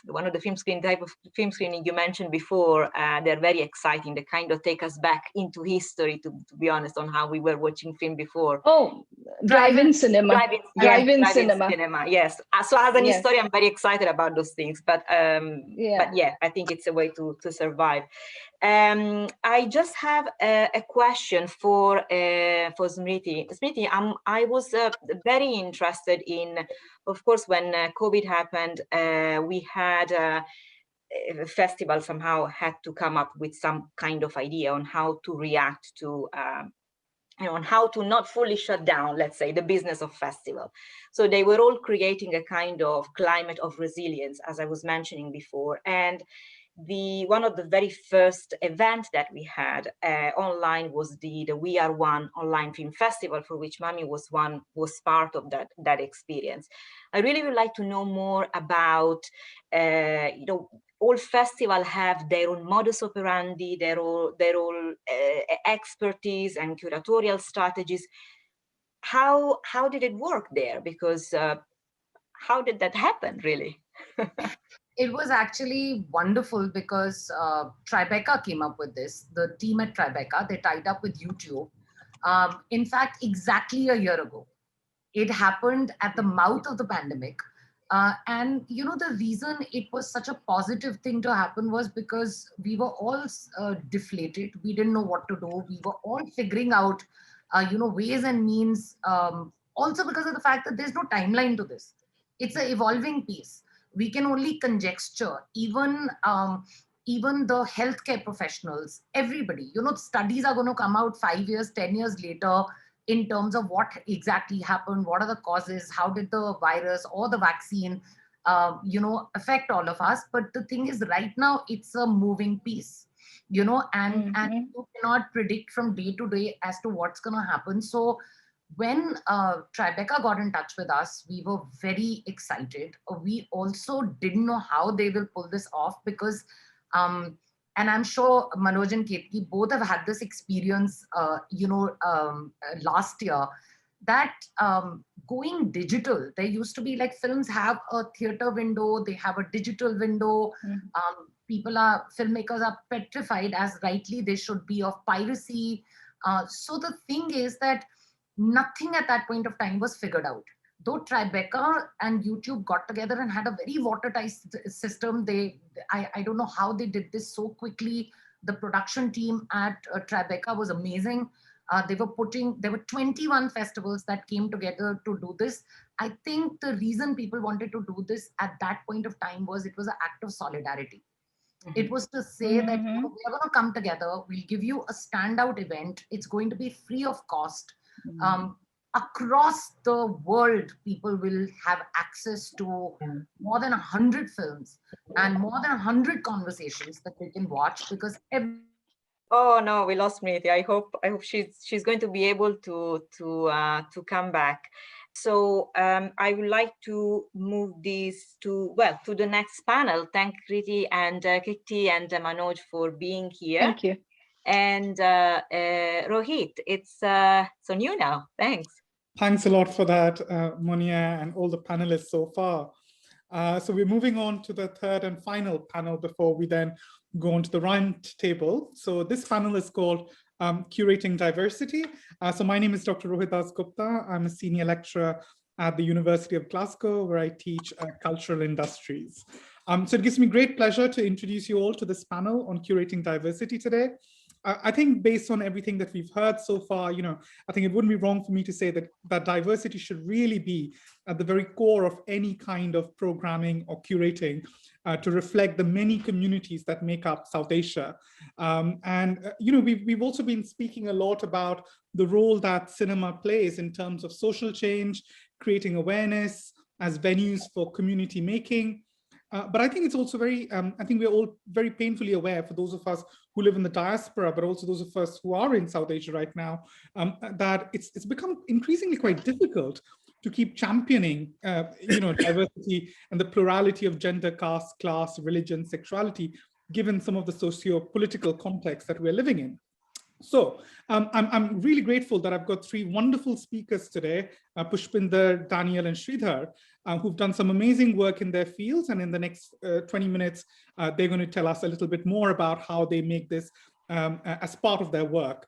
one of the type of film screening you mentioned before, they're very exciting. They kind of take us back into history, to be honest, on how we were watching film before. Oh, drive-in cinema. Drive-in cinema. Yes. So as an historian, I'm very excited about those things. But I think it's a way to survive. I just have a question for Smriti. Smriti, I was very interested in, of course, when COVID happened, we had a festival somehow had to come up with some kind of idea on how to react to on how to not fully shut down, let's say, the business of festival. So they were all creating a kind of climate of resilience, as I was mentioning before. And one of the very first event that we had online was the We Are One online film festival, for which Mami was part of that experience. I really would like to know more about, all festivals have their own modus operandi, their own expertise and curatorial strategies. How did it work there? Because how did that happen, really? It was actually wonderful because Tribeca came up with this. The team at Tribeca, they tied up with YouTube. In fact, exactly a year ago. It happened at the mouth of the pandemic. And the reason it was such a positive thing to happen was because we were all deflated. We didn't know what to do. We were all figuring out, ways and means. Also because of the fact that there's no timeline to this. It's an evolving piece. We can only conjecture. Even the healthcare professionals, everybody. Studies are going to come out 5 years, 10 years later, in terms of what exactly happened, what are the causes, how did the virus or the vaccine, affect all of us. But the thing is, right now, it's a moving piece, and you cannot predict from day to day as to what's going to happen. So when Tribeca got in touch with us, we were very excited. We also didn't know how they will pull this off because, and I'm sure Manoj and Ketki both have had this experience, last year, that going digital, there used to be like films have a theater window, they have a digital window. Filmmakers are petrified, as rightly they should be, of piracy. So the thing is that nothing at that point of time was figured out. Though Tribeca and YouTube got together and had a very watertight system, I don't know how they did this so quickly. The production team at Tribeca was amazing. There were 21 festivals that came together to do this. I think the reason people wanted to do this at that point of time was it was an act of solidarity. It was to say that we are going to come together, we'll give you a standout event, it's going to be free of cost. Across the world, people will have access to more than 100 films and more than 100 conversations that they can watch, because oh no, we lost Meeti. I hope she's going to be able to come back. So I would like to move this to the next panel. Thank Kriti and Kitty and Manoj for being here. Thank you. And Rohit, it's on you now. Thanks. Thanks a lot for that, Monia, and all the panelists so far. So we're moving on to the third and final panel before we then go on to the round table. So this panel is called Curating Diversity. So my name is Dr. Rohit Das Gupta. I'm a senior lecturer at the University of Glasgow, where I teach cultural industries. So it gives me great pleasure to introduce you all to this panel on curating diversity today. I think based on everything that we've heard so far, I think it wouldn't be wrong for me to say that diversity should really be at the very core of any kind of programming or curating to reflect the many communities that make up South Asia. We've also been speaking a lot about the role that cinema plays in terms of social change, creating awareness as venues for community making. But I think it's also I think we're all very painfully aware, for those of us who live in the diaspora, but also those of us who are in South Asia right now, that it's become increasingly quite difficult to keep championing, diversity and the plurality of gender, caste, class, religion, sexuality, given some of the socio-political context that we're living in. So I'm really grateful that I've got three wonderful speakers today, Pushpinder, Daniel, and Sridhar, who've done some amazing work in their fields. And in the next 20 minutes, they're going to tell us a little bit more about how they make this as part of their work.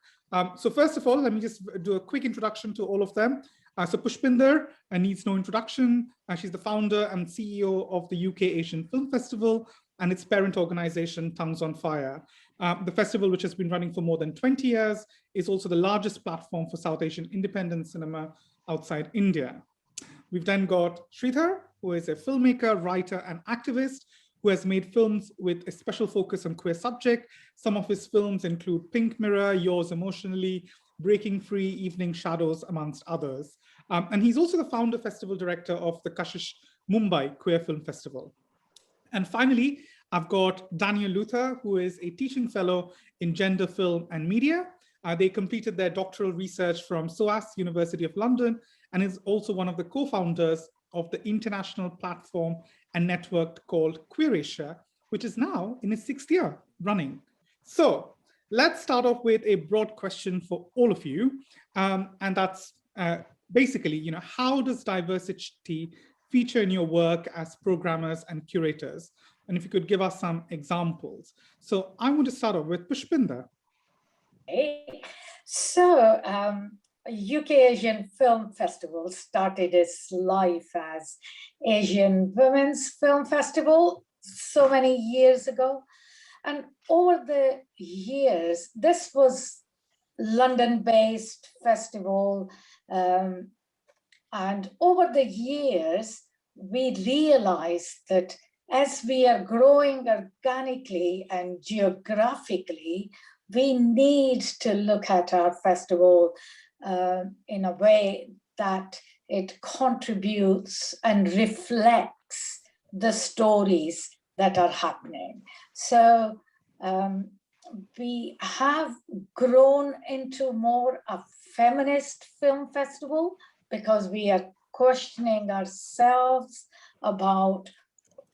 So first of all, let me just do a quick introduction to all of them. So Pushpinder needs no introduction. She's the founder and CEO of the UK Asian Film Festival and its parent organization, Tongues on Fire. The festival, which has been running for more than 20 years, is also the largest platform for South Asian independent cinema outside India. We've then got Sridhar, who is a filmmaker, writer, and activist, who has made films with a special focus on queer subject. Some of his films include Pink Mirror, Yours Emotionally, Breaking Free, Evening Shadows, amongst others. And he's also the founder festival director of the Kashish Mumbai Queer Film Festival. And finally, I've got Daniel Luther, who is a teaching fellow in gender, film, and media. They completed their doctoral research from SOAS, University of London, and is also one of the co-founders of the international platform and network called Queerasia, which is now in its 6th year running. So let's start off with a broad question for all of you. And that's basically, how does diversity feature in your work as programmers and curators? And if you could give us some examples. So I want to start off with Pushpinder. Okay. So UK Asian Film Festival started its life as Asian Women's Film Festival so many years ago. And over the years, this was London-based festival. And over the years, we realized that as we are growing organically and geographically, we need to look at our festival in a way that it contributes and reflects the stories that are happening. So we have grown into more a feminist film festival because we are questioning ourselves about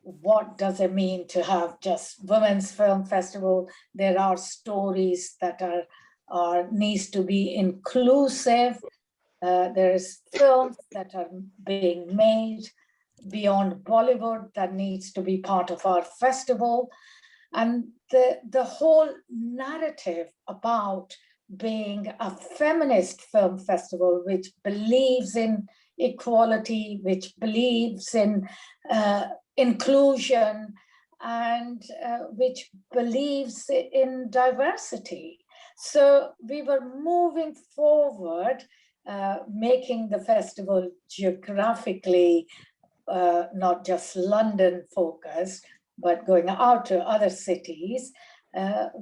what does it mean to have just women's film festival. There are stories that are needs to be inclusive. There's films that are being made beyond Bollywood that needs to be part of our festival. And the whole narrative about being a feminist film festival, which believes in equality, which believes in inclusion, and which believes in diversity. So we were moving forward, making the festival geographically not just London focused, but going out to other cities.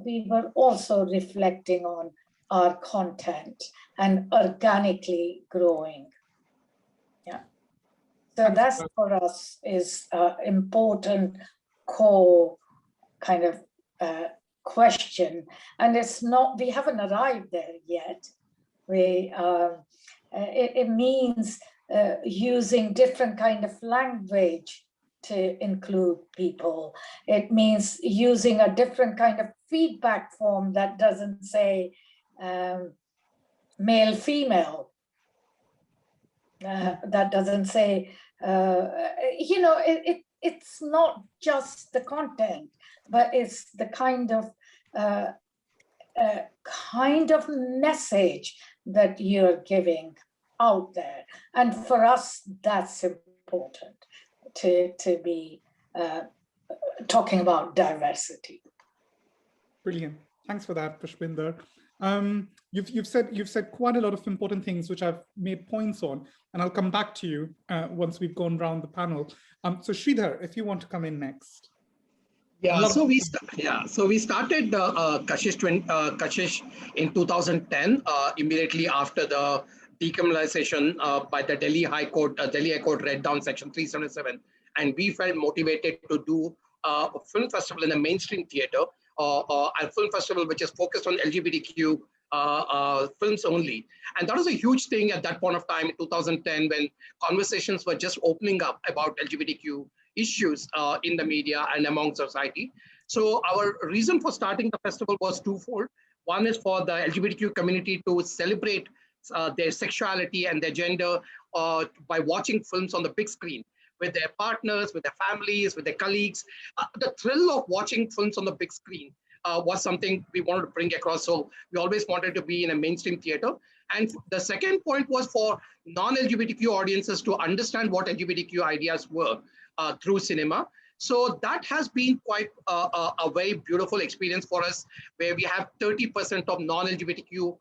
We were also reflecting on our content and organically growing. Yeah. So that's for us is important core kind of question. And it's not, we haven't arrived there yet. It means using different kind of language to include people. It means using a different kind of feedback form that doesn't say male, female. That doesn't say, it's not just the content, but it's the kind of message that you're giving out there. And for us, that's important to be talking about diversity. Brilliant. Thanks for that, Pushpinder. You've said quite a lot of important things which I've made points on, and I'll come back to you once we've gone around the panel. So Sridhar, if you want to come in next. Yeah, so we started Kashish in 2010, immediately after the decriminalization by the Delhi High Court. Delhi High Court read down Section 377, and we felt motivated to do a film festival in a mainstream theater, a film festival which is focused on LGBTQ films only. And that was a huge thing at that point of time in 2010 when conversations were just opening up about LGBTQ issues in the media and among society. So our reason for starting the festival was twofold. One is for the LGBTQ community to celebrate their sexuality and their gender by watching films on the big screen with their partners, with their families, with their colleagues. The thrill of watching films on the big screen was something we wanted to bring across. So we always wanted to be in a mainstream theater. And the second point was for non-LGBTQ audiences to understand what LGBTQ ideas were through cinema. So that has been quite a very beautiful experience for us, where we have 30% of non-LGBTQ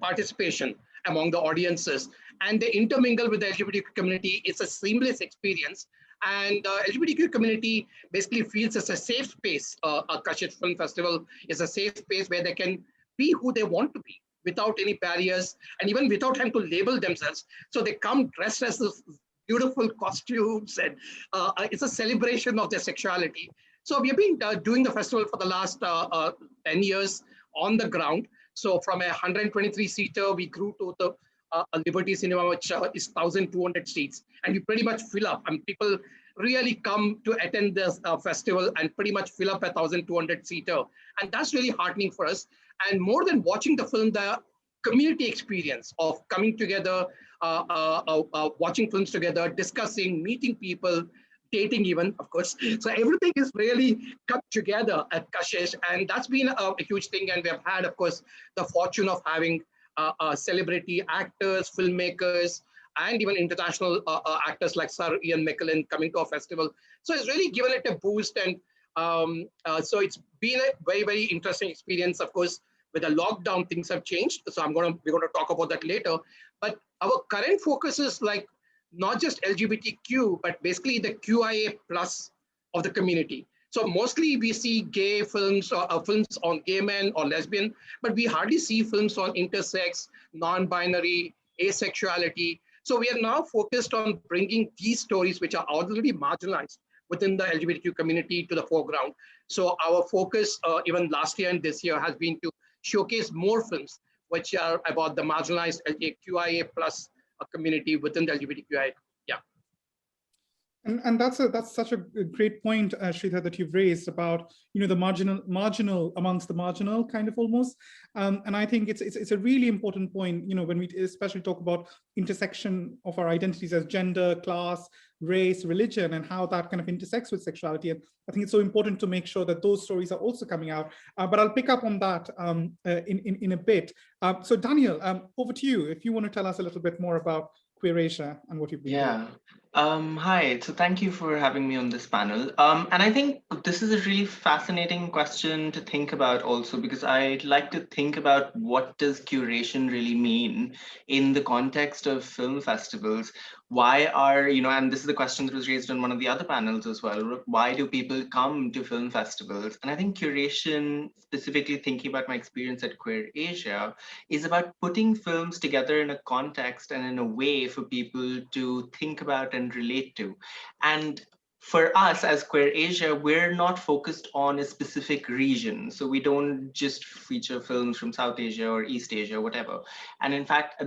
participation among the audiences, and they intermingle with the LGBTQ community. It's a seamless experience, and the LGBTQ community basically feels it's a safe space. A Kashish Film Festival is a safe space where they can be who they want to be, without any barriers, and even without having to label themselves. So they come dressed as this beautiful costumes, and it's a celebration of their sexuality. So we've been doing the festival for the last 10 years on the ground. So from a 123-seater, we grew to the a Liberty Cinema, which is 1,200 seats, and we pretty much fill up. And people really come to attend this festival and pretty much fill up a 1,200-seater, and that's really heartening for us. And more than watching the film, the community experience of coming together, watching films together, discussing, meeting people, dating even, of course. So everything is really come together at Kashish, and that's been a huge thing. And we have had, of course, the fortune of having celebrity actors, filmmakers, and even international actors like Sir Ian McKellen coming to our festival. So it's really given it a boost, and so it's been a very, very interesting experience. Of course, with the lockdown, things have changed. So we're going to talk about that later. But our current focus is like not just LGBTQ, but basically the QIA plus of the community. So mostly we see gay films or films on gay men or lesbian, but we hardly see films on intersex, non-binary, asexuality. So we are now focused on bringing these stories, which are already marginalized within the LGBTQ community, to the foreground. So our focus, even last year and this year, has been to showcase more films which are about the marginalized LGBTQIA plus community within the LGBTQI. Yeah. And that's such a great point, Sridhar, that you've raised about, you know, the marginal amongst the marginal, kind of almost. And I think it's a really important point, you know, when we especially talk about intersection of our identities as gender, class, race, religion, and how that kind of intersects with sexuality. And I think it's so important to make sure that those stories are also coming out. But I'll pick up on that in a bit. So Daniel, over to you, if you want to tell us a little bit more about Queer Asia and what you've been doing. Hi, so thank you for having me on this panel. And I think this is a really fascinating question to think about also, because I'd like to think about what does curation really mean in the context of film festivals. Why are, you know, and this is the question that was raised on one of the other panels as well, why do people come to film festivals? And I think curation, specifically thinking about my experience at Queer Asia, is about putting films together in a context and in a way for people to think about and relate to. And for us as Queer Asia, we're not focused on a specific region. So we don't just feature films from South Asia or East Asia, whatever. And in fact,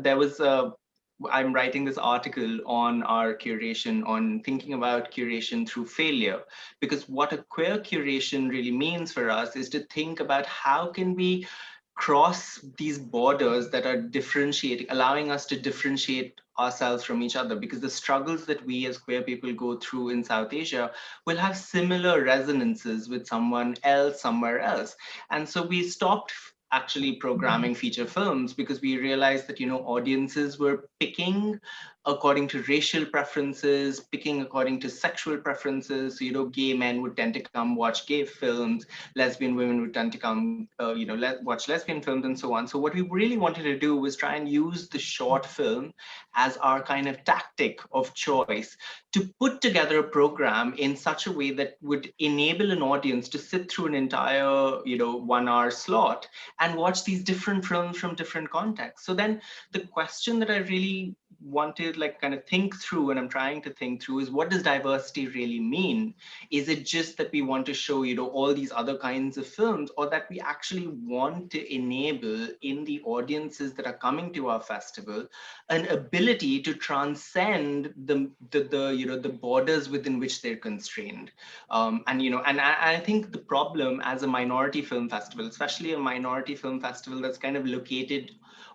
I'm writing this article on our curation, on thinking about curation through failure, because what a queer curation really means for us is to think about how can we cross these borders that are differentiating, allowing us to differentiate ourselves from each other, because the struggles that we as queer people go through in South Asia will have similar resonances with someone else somewhere else. And so we stopped actually programming feature films because we realized that, you know, audiences were picking according to racial preferences, picking according to sexual preferences. So, you know, gay men would tend to come watch gay films, lesbian women would tend to come, watch lesbian films and so on. So what we really wanted to do was try and use the short film as our kind of tactic of choice to put together a program in such a way that would enable an audience to sit through an entire, 1 hour slot and watch these different films from different contexts. So then the question that I really wanted kind of think through, and I'm trying to think through, is what does diversity really mean? Is it just that we want to show, all these other kinds of films, or that we actually want to enable in the audiences that are coming to our festival an ability to transcend the borders within which they're constrained? And I think the problem as a minority film festival, especially a minority film festival that's kind of located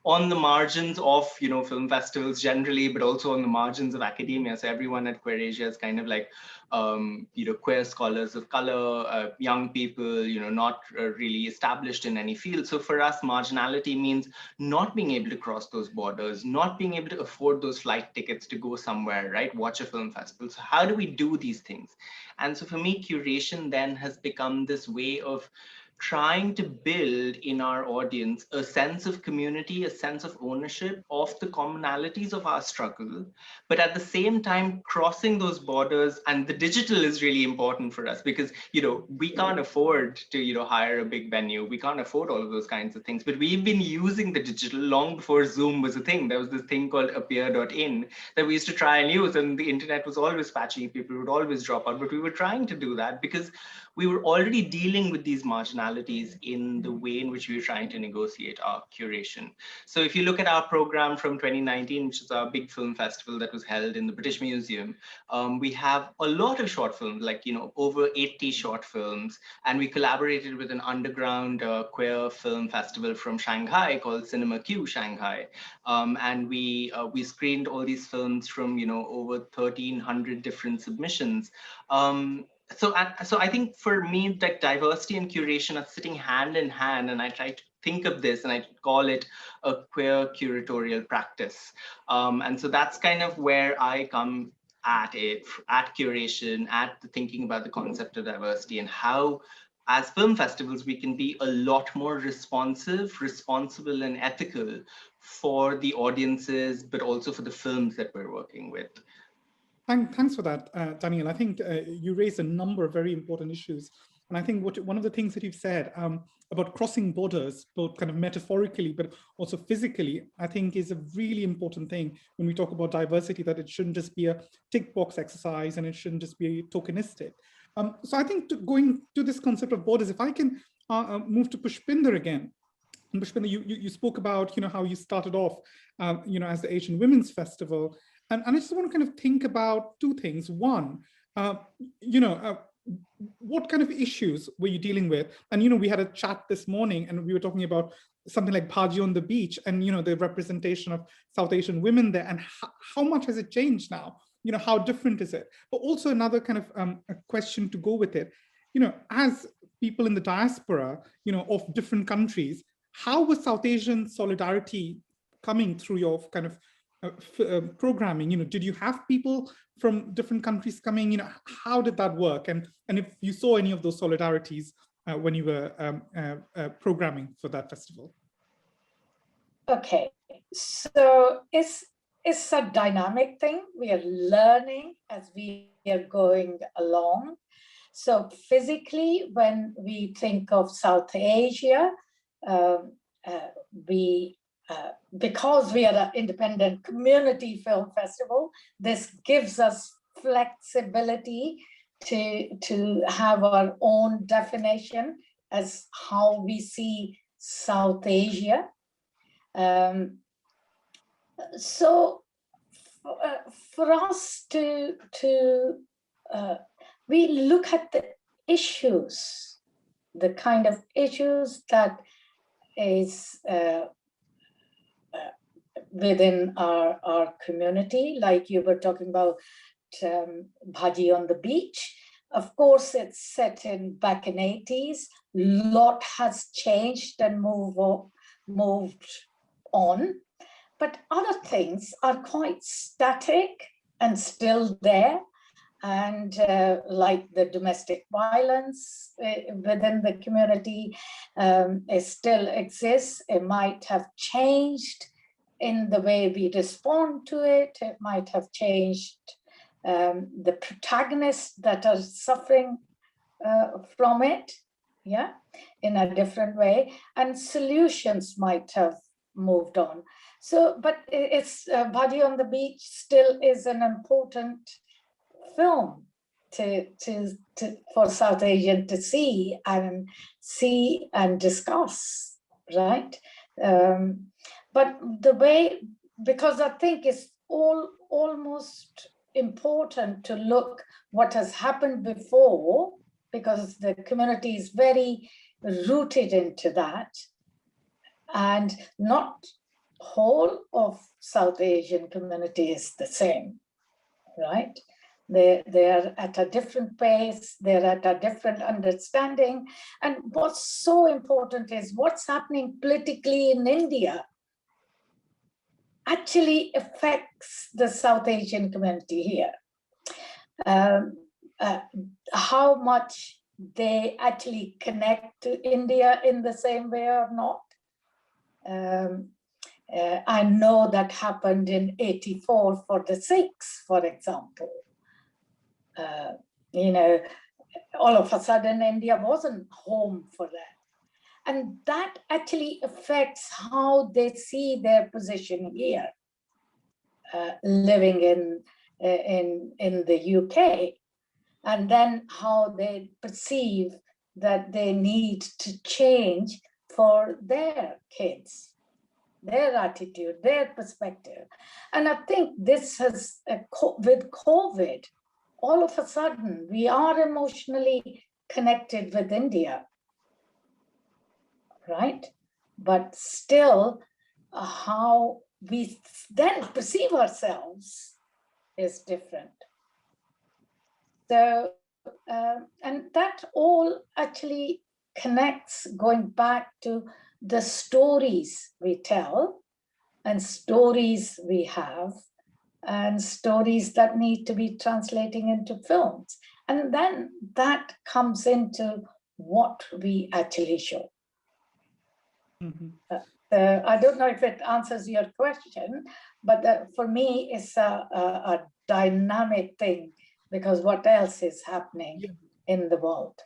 on the margins of film festivals generally, but also on the margins of academia. So everyone at Queer Asia is kind of like queer scholars of color, young people, not really established in any field. So for us, marginality means not being able to cross those borders, not being able to afford those flight tickets to go somewhere, right? Watch a film festival. So how do we do these things? And so for me, curation then has become this way of trying to build in our audience a sense of community, a sense of ownership of the commonalities of our struggle, but at the same time crossing those borders. And the digital is really important for us because, you know, we can't afford to, you know, hire a big venue. We can't afford all of those kinds of things, but we've been using the digital long before Zoom was a thing. There was this thing called appear.in that we used to try and use, and the internet was always patchy. People would always drop out, but we were trying to do that because we were already dealing with these marginalities in the way in which we were trying to negotiate our curation. So if you look at our program from 2019, which is our big film festival that was held in the British Museum, we have a lot of short films, like, you know, over 80 short films. And we collaborated with an underground queer film festival from Shanghai called Cinema Q Shanghai. And we screened all these films from, you know, over 1,300 different submissions. So I think for me, like, diversity and curation are sitting hand in hand, and I try to think of this and I call it a queer curatorial practice. And so that's kind of where I come at it, at curation, at thinking about the concept of diversity and how, as film festivals, we can be a lot more responsive, responsible, and ethical for the audiences, but also for the films that we're working with. Thanks for that, Daniel. I think you raised a number of very important issues. And I think one of the things that you've said about crossing borders, both kind of metaphorically, but also physically, I think is a really important thing when we talk about diversity, that it shouldn't just be a tick box exercise and it shouldn't just be tokenistic. So I think going to this concept of borders, if I can move to Pushpinder again. And Pushpinder, you spoke about, you know, how you started off, you know, as the Asian Women's Festival. And I just want to kind of think about two things. One, you know, what kind of issues were you dealing with? And, you know, we had a chat this morning and we were talking about something like Bhaji on the Beach and, you know, the representation of South Asian women there, and how much has it changed now? You know, how different is it? But also another kind of a question to go with it, you know, as people in the diaspora, you know, of different countries, how was South Asian solidarity coming through your kind of programming? You know, did you have people from different countries coming? You know, how did that work? And if you saw any of those solidarities when you were programming for that festival? Okay, so it's a dynamic thing. We are learning as we are going along. So physically, when we think of South Asia, because we are an independent community film festival, this gives us flexibility to have our own definition as how we see South Asia. So for us we look at the issues, the kind of issues that is within our community, like you were talking about Bhaji on the Beach. Of course, it's set back in 80s. Lot has changed and moved on, but other things are quite static and still there. And like the domestic violence within the community, it still exists. It might have changed in the way we respond to it. It might have changed the protagonists that are suffering from it, yeah, in a different way. And solutions might have moved on. So, but it's Bhaji on the Beach still is an important film for South Asian to see and discuss, right? But the way, because I think it's almost important to look what has happened before, because the community is very rooted into that, and not whole of South Asian community is the same, right? They're at a different pace, they're at a different understanding. And what's so important is what's happening politically in India actually affects the South Asian community here. How much they actually connect to India in the same way or not. I know that happened in '84 for the Sikhs, for example. You know, all of a sudden India wasn't home for that. And that actually affects how they see their position here, living in the UK, and then how they perceive that they need to change for their kids, their attitude, their perspective. And I think this has, with COVID, all of a sudden, we are emotionally connected with India, right? But still, how we then perceive ourselves is different. So, and that all actually connects, going back to the stories we tell and stories we have and stories that need to be translating into films. And then that comes into what we actually show. I don't know if it answers your question, but for me, it's a dynamic thing, because what else is happening in the world?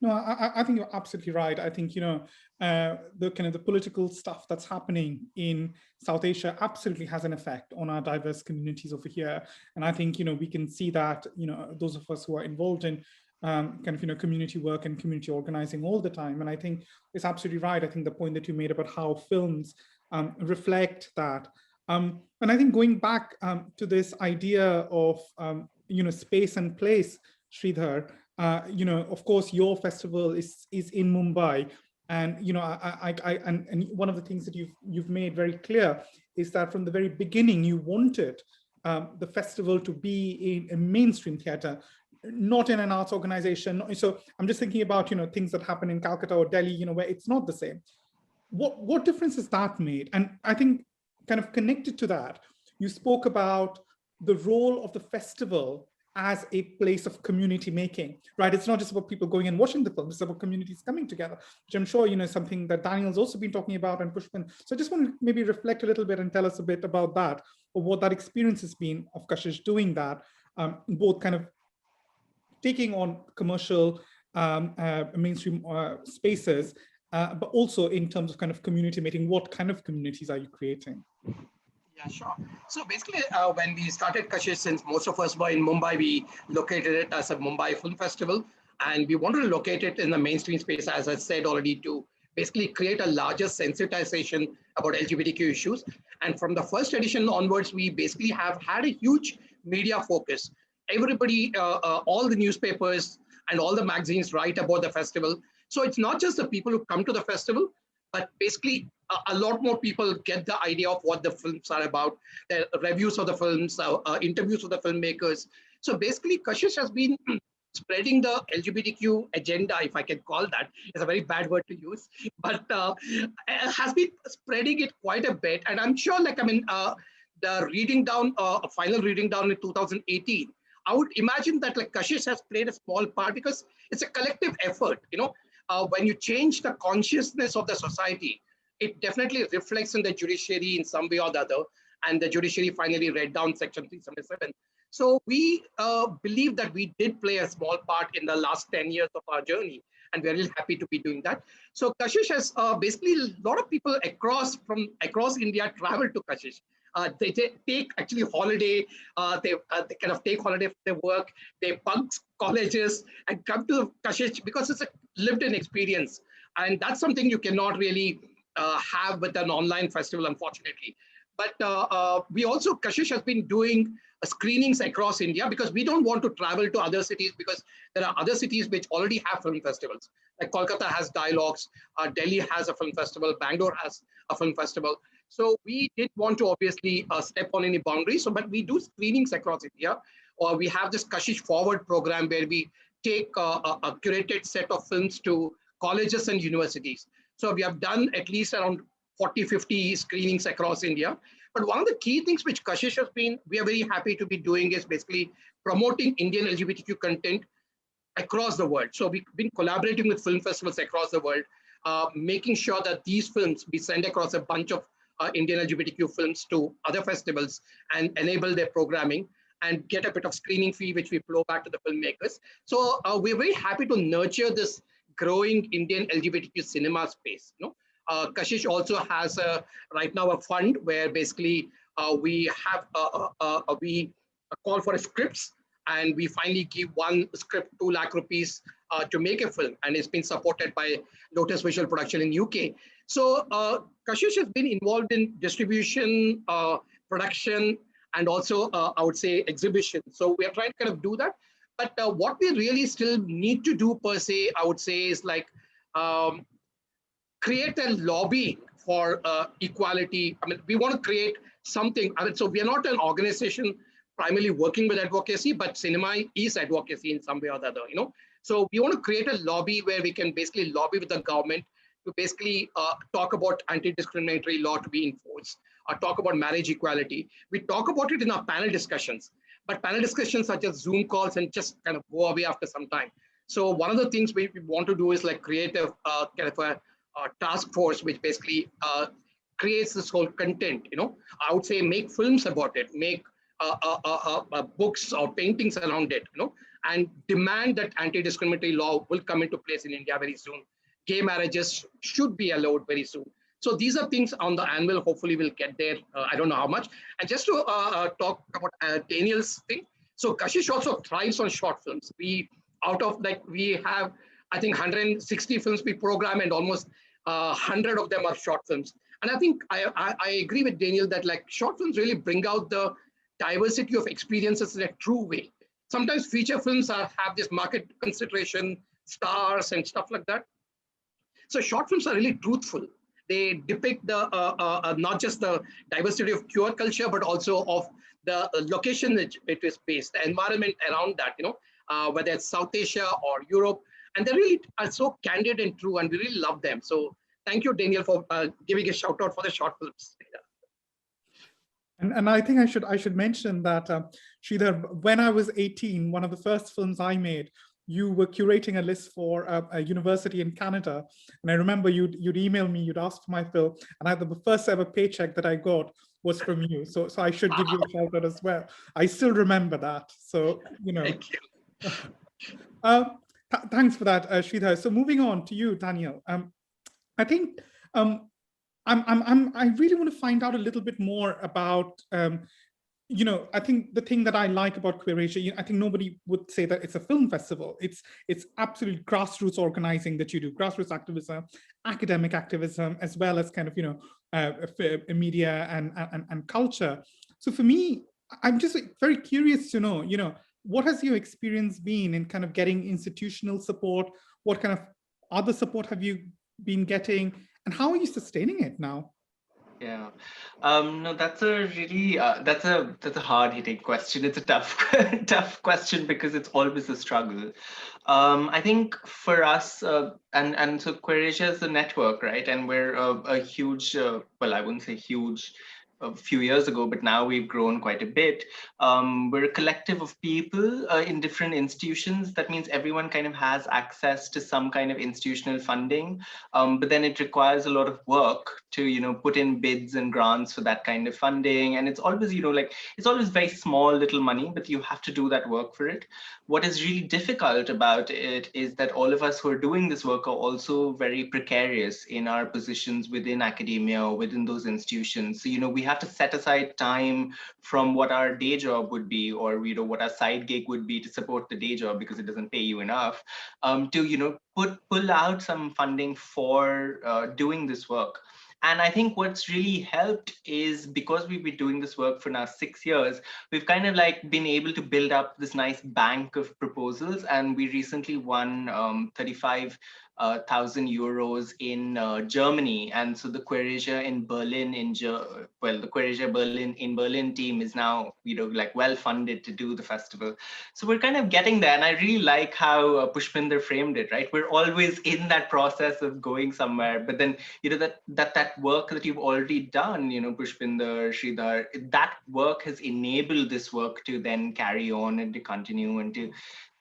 No, I think you're absolutely right. I think, you know, the kind of the political stuff that's happening in South Asia absolutely has an effect on our diverse communities over here. And I think, you know, we can see that, you know, those of us who are involved in kind of, you know, community work and community organizing all the time. And I think it's absolutely right. I think the point that you made about how films reflect that. And I think going back to this idea of, you know, space and place, Sridhar, you know, of course, your festival is in Mumbai, and you know, and one of the things that you've made very clear is that from the very beginning you wanted the festival to be in a mainstream theater, not in an arts organization. So I'm just thinking about, you know, things that happen in Calcutta or Delhi, you know, where it's not the same. What difference has that made? And I think kind of connected to that, you spoke about the role of the festival as a place of community making, right? It's not just about people going and watching the film, it's about communities coming together, which I'm sure, you know, something that Daniel's also been talking about, and Pushpin. So I just want to maybe reflect a little bit and tell us a bit about that, or what that experience has been of Kashish doing that, both kind of taking on commercial mainstream spaces, but also in terms of kind of community making. What kind of communities are you creating? Yeah, sure. So basically, when we started Kashish, since most of us were in Mumbai, we located it as a Mumbai Film Festival. And we wanted to locate it in the mainstream space, as I said already, to basically create a larger sensitization about LGBTQ issues. And from the first edition onwards, we basically have had a huge media focus. Everybody, all the newspapers and all the magazines write about the festival. So it's not just the people who come to the festival, but basically a lot more people get the idea of what the films are about, the reviews of the films, interviews with the filmmakers. So basically, Kashish has been spreading the LGBTQ agenda, if I can call that. It's a very bad word to use, but has been spreading it quite a bit. And I'm sure, like, I mean, the reading down, final reading down in 2018, I would imagine that like Kashish has played a small part, because it's a collective effort, you know. When you change the consciousness of the society, it definitely reflects in the judiciary in some way or the other. And the judiciary finally read down Section 377. So we believe that we did play a small part in the last 10 years of our journey. And we're really happy to be doing that. So Kashish has basically a lot of people across India travel to Kashish. They take actually holiday, they kind of take holiday from their work, they bunk colleges and come to Kashish because it's a lived-in experience. And that's something you cannot really have with an online festival, unfortunately. But we also, Kashish has been doing screenings across India, because we don't want to travel to other cities, because there are other cities which already have film festivals. Like Kolkata has Dialogues, Delhi has a film festival, Bangalore has a film festival. So we didn't want to obviously step on any boundaries. So, but we do screenings across India, or we have this Kashish Forward program where we take a curated set of films to colleges and universities. So we have done at least around 40, 50 screenings across India. But one of the key things which Kashish has been, we are very happy to be doing, is basically promoting Indian LGBTQ content across the world. So we've been collaborating with film festivals across the world, making sure that these films be sent across a bunch of Indian LGBTQ films to other festivals and enable their programming and get a bit of screening fee, which we flow back to the filmmakers. So we're very happy to nurture this growing Indian LGBTQ cinema space. Kashish also has right now a fund where basically we have we call for scripts, and we finally give one script 2 lakh rupees to make a film, and it's been supported by Lotus Visual Production in UK. So Kashish has been involved in distribution, production, and also I would say exhibition. So we are trying to kind of do that. But what we really still need to do per se, I would say, is like create a lobby for equality. I mean, we want to create something. I mean, so we are not an organization primarily working with advocacy, but cinema is advocacy in some way or the other, So we want to create a lobby where we can basically lobby with the government to basically talk about anti-discriminatory law to be enforced, or talk about marriage equality. We talk about it in our panel discussions, but panel discussions are just Zoom calls and just kind of go away after some time. So one of the things we want to do is like create a kind of a task force which basically creates this whole content. I would say make films about it, make books or paintings around it, and demand that anti-discriminatory law will come into place in India very soon. Gay marriages should be allowed very soon. So these are things on the anvil. Hopefully we'll get there. I don't know how much. And just to talk about Daniel's thing. So Kashish also thrives on short films. We have, I think, 160 films we program, and almost 100 of them are short films. And I think I agree with Daniel that like short films really bring out the diversity of experiences in a true way. Sometimes feature films have this market consideration, stars and stuff like that. So short films are really truthful. They depict the not just the diversity of queer culture, but also of the location that it is based, the environment around that, whether it's South Asia or Europe. And they really are so candid and true, and we really love them. So thank you, Daniel, for giving a shout out for the short films. And I think I should mention that, Sridhar, when I was 18, one of the first films I made, you were curating a list for a university in Canada. And I remember you'd email me, you'd ask for my film, and the first ever paycheck that I got was from you. So I should give you a shout out as well. I still remember that. So, Thank you. Thanks for that, Sridhar. So moving on to you, Daniel. I think I really want to find out a little bit more about, I think the thing that I like about Queer Asia, I think nobody would say that it's a film festival. It's absolute grassroots organizing that you do, grassroots activism, academic activism, as well as kind of, media and culture. So for me, I'm just very curious to know, what has your experience been in kind of getting institutional support? What kind of other support have you been getting? And how are you sustaining it now? Yeah, no, that's a really that's a hard-hitting question. It's a tough question because it's always a struggle. I think for us, and so Queer Asia is a network, right? And we're a huge, well, I wouldn't say huge, a few years ago, but now we've grown quite a bit. We're a collective of people in different institutions. That means everyone kind of has access to some kind of institutional funding, but then it requires a lot of work to, put in bids and grants for that kind of funding. And it's always, it's always very small little money, but you have to do that work for it. What is really difficult about it is that all of us who are doing this work are also very precarious in our positions within academia or within those institutions. So, we have to set aside time from what our day job would be, or what our side gig would be to support the day job because it doesn't pay you enough, to pull out some funding for doing this work. And I think what's really helped is because we've been doing this work for now 6 years, we've kind of like been able to build up this nice bank of proposals. And we recently won 35,000 euros in Germany. And so the Queer Asia in Berlin the Queer Asia Berlin team is now, like well funded to do the festival. So we're kind of getting there. And I really like how Pushpinder framed it, right? We're always in that process of going somewhere, but then, that work that you've already done, Pushpinder, Sridhar, that work has enabled this work to then carry on and to continue and to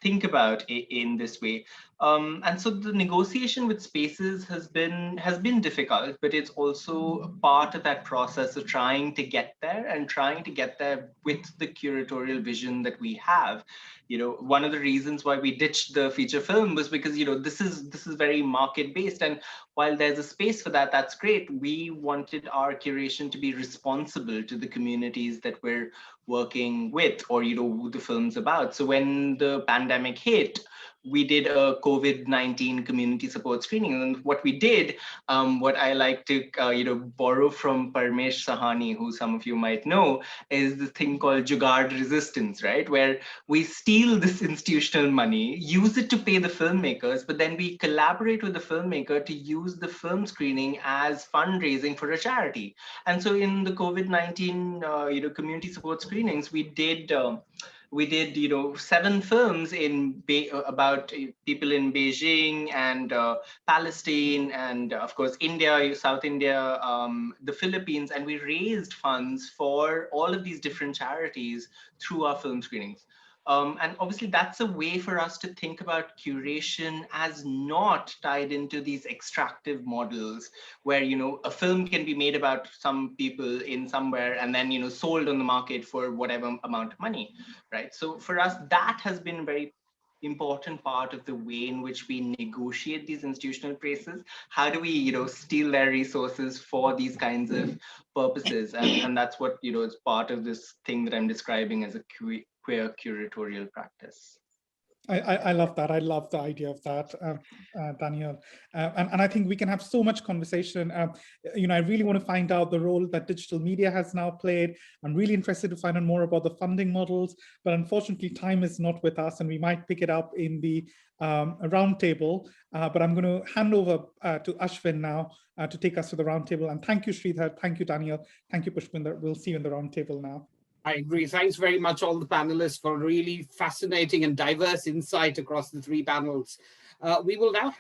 think about in this way. And so the negotiation with spaces has been difficult, but it's also part of that process of trying to get there and trying to get there with the curatorial vision that we have. One of the reasons why we ditched the feature film was because, this is very market based. And while there's a space for that, that's great. We wanted our curation to be responsible to the communities that we're working with, or, who the film's about. So when the pandemic hit, we did a COVID-19 community support screening. And what we did, what I like to, borrow from Parmesh Sahani, who some of you might know, is the thing called Jugaad resistance, right? Where we steal this institutional money, use it to pay the filmmakers, but then we collaborate with the filmmaker to use the film screening as fundraising for a charity. And so in the COVID-19, community support screenings, we did 7 films about people in Beijing and Palestine and of course India, South India, the Philippines, and we raised funds for all of these different charities through our film screenings. And obviously that's a way for us to think about curation as not tied into these extractive models where, a film can be made about some people in somewhere and then, sold on the market for whatever amount of money, right? So for us, that has been a very important part of the way in which we negotiate these institutional places. How do we, steal their resources for these kinds of purposes? And that's what, is part of this thing that I'm describing as a queer curatorial practice. I love that. I love the idea of that, Daniel. And I think we can have so much conversation. I really want to find out the role that digital media has now played. I'm really interested to find out more about the funding models, but unfortunately time is not with us and we might pick it up in the roundtable. But I'm going to hand over to Ashvin now to take us to the roundtable. And thank you, Sridhar. Thank you, Daniel. Thank you, Pushpinder. We'll see you in the roundtable now. I agree. Thanks very much, all the panelists, for really fascinating and diverse insight across the 3 panels. We will now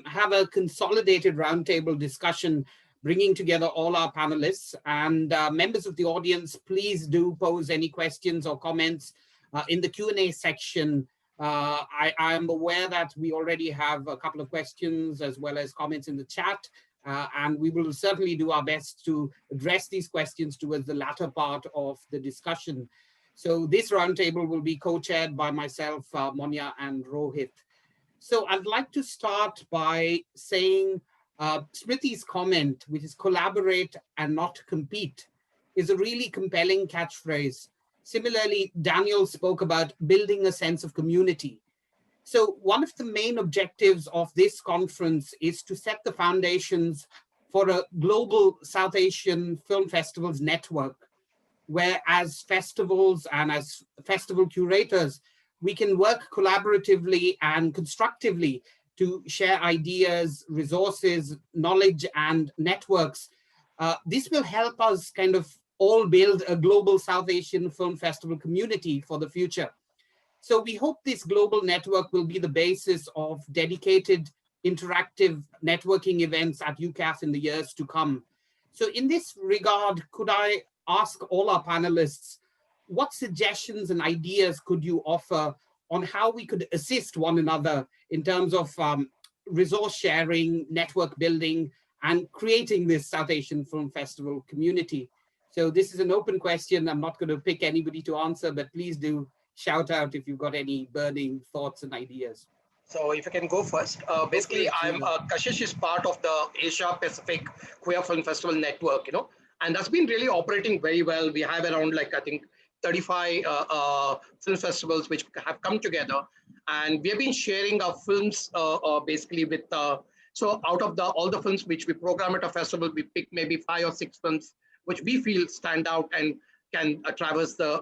have a consolidated roundtable discussion, bringing together all our panelists. And members of the audience, please do pose any questions or comments in the Q&A section. I am aware that we already have a couple of questions as well as comments in the chat. And we will certainly do our best to address these questions towards the latter part of the discussion. So this roundtable will be co-chaired by myself, Monia and Rohit. So I'd like to start by saying Smriti's comment, which is collaborate and not compete, is a really compelling catchphrase. Similarly, Daniel spoke about building a sense of community. So one of the main objectives of this conference is to set the foundations for a global South Asian film festivals network, where as festivals and as festival curators, we can work collaboratively and constructively to share ideas, resources, knowledge, and networks. This will help us kind of all build a global South Asian film festival community for the future. So we hope this global network will be the basis of dedicated interactive networking events at UCAF in the years to come. So in this regard, could I ask all our panelists, what suggestions and ideas could you offer on how we could assist one another in terms of resource sharing, network building, and creating this South Asian Film Festival community? So this is an open question. I'm not going to pick anybody to answer, but please do shout out if you've got any burning thoughts and ideas. So if I can go first, basically Kashish is part of the Asia Pacific Queer Film Festival Network, and that's been really operating very well. We have around I think 35 film festivals which have come together, and we have been sharing our films basically with, so out of all the films which we program at a festival, we pick maybe 5 or 6 films which we feel stand out and can traverse the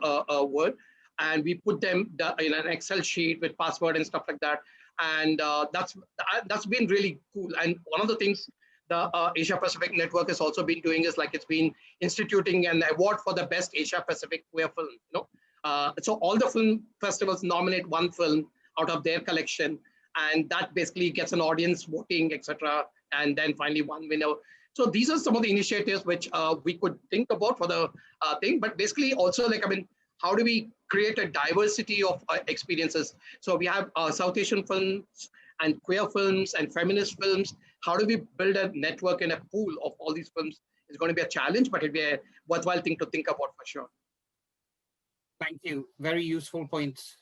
world. And we put them in an Excel sheet with password and stuff like that. And that's been really cool. And one of the things the Asia Pacific Network has also been doing is it's been instituting an award for the best Asia Pacific queer film. So all the film festivals nominate one film out of their collection, and that basically gets an audience voting, etc. And then finally one winner. So these are some of the initiatives which we could think about for the thing. But basically also how do we create a diversity of experiences. So we have South Asian films and queer films and feminist films. How do we build a network and a pool of all these films? It's going to be a challenge, but it'll be a worthwhile thing to think about for sure. Thank you. Very useful points.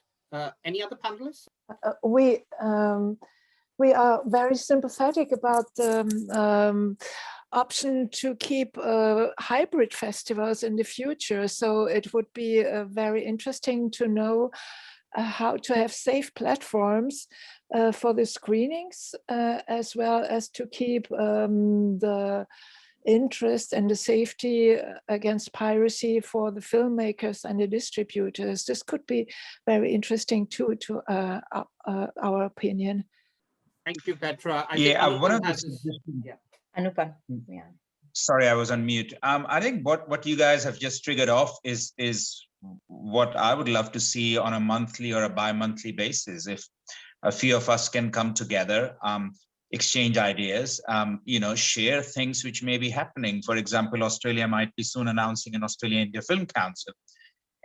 Any other panelists? We are very sympathetic about the option to keep hybrid festivals in the future. So it would be very interesting to know how to have safe platforms for the screenings, as well as to keep the interest and the safety against piracy for the filmmakers and the distributors. This could be very interesting too, to our opinion. Thank you, Petra. Anupam. Yeah. Sorry, I was on mute. I think what you guys have just triggered off is what I would love to see on a monthly or a bi-monthly basis. If a few of us can come together, exchange ideas, share things which may be happening. For example, Australia might be soon announcing an Australia-India Film Council,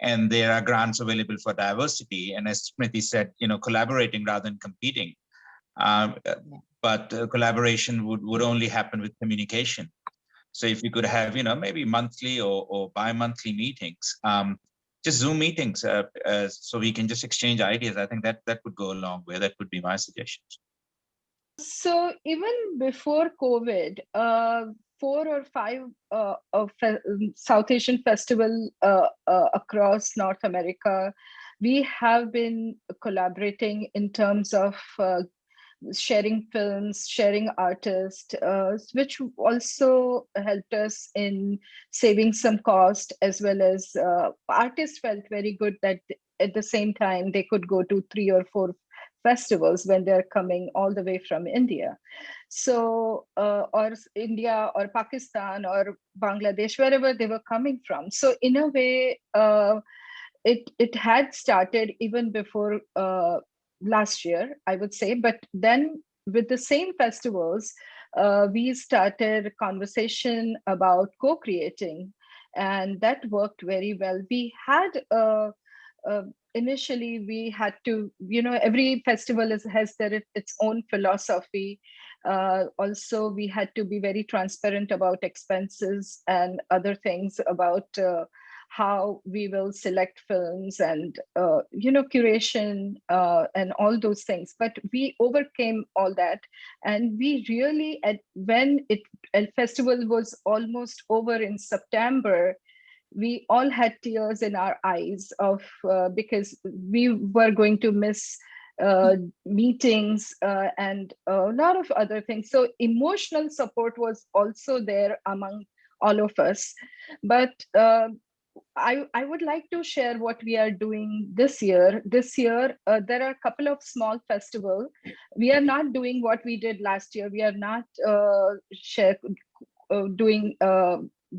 and there are grants available for diversity. And as Smriti said, collaborating rather than competing. But collaboration would only happen with communication. So if you could have, maybe monthly or bi-monthly meetings, just Zoom meetings, so we can just exchange ideas. I think that would go a long way. That would be my suggestions. So even before COVID, 4 or 5 South Asian festivals across North America, we have been collaborating in terms of sharing films, sharing artists, which also helped us in saving some cost, as well as artists felt very good that at the same time they could go to 3 or 4 festivals when they're coming all the way from India. So, or India or Pakistan or Bangladesh, wherever they were coming from. So in a way, it had started even before last year, I would say. But then with the same festivals, we started a conversation about co-creating, and that worked very well. We had initially we had to, every festival has its own philosophy. Also, we had to be very transparent about expenses and other things about how we will select films and curation and all those things. But we overcame all that, and we really, when El Festival was almost over in September, we all had tears in our eyes because we were going to miss meetings and a lot of other things. So emotional support was also there among all of us. But I would like to share what we are doing this year. This year, there are a couple of small festivals. We are not doing what we did last year. We are not doing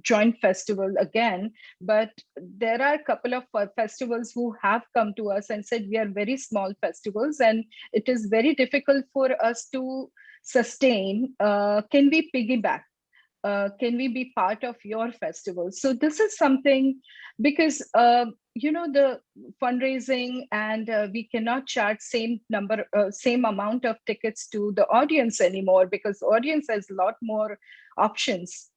joint festival again, but there are a couple of festivals who have come to us and said we are very small festivals and it is very difficult for us to sustain. Can we piggyback? Can we be part of your festival? So this is something, because the fundraising, and we cannot charge same amount of tickets to the audience anymore, because the audience has a lot more options.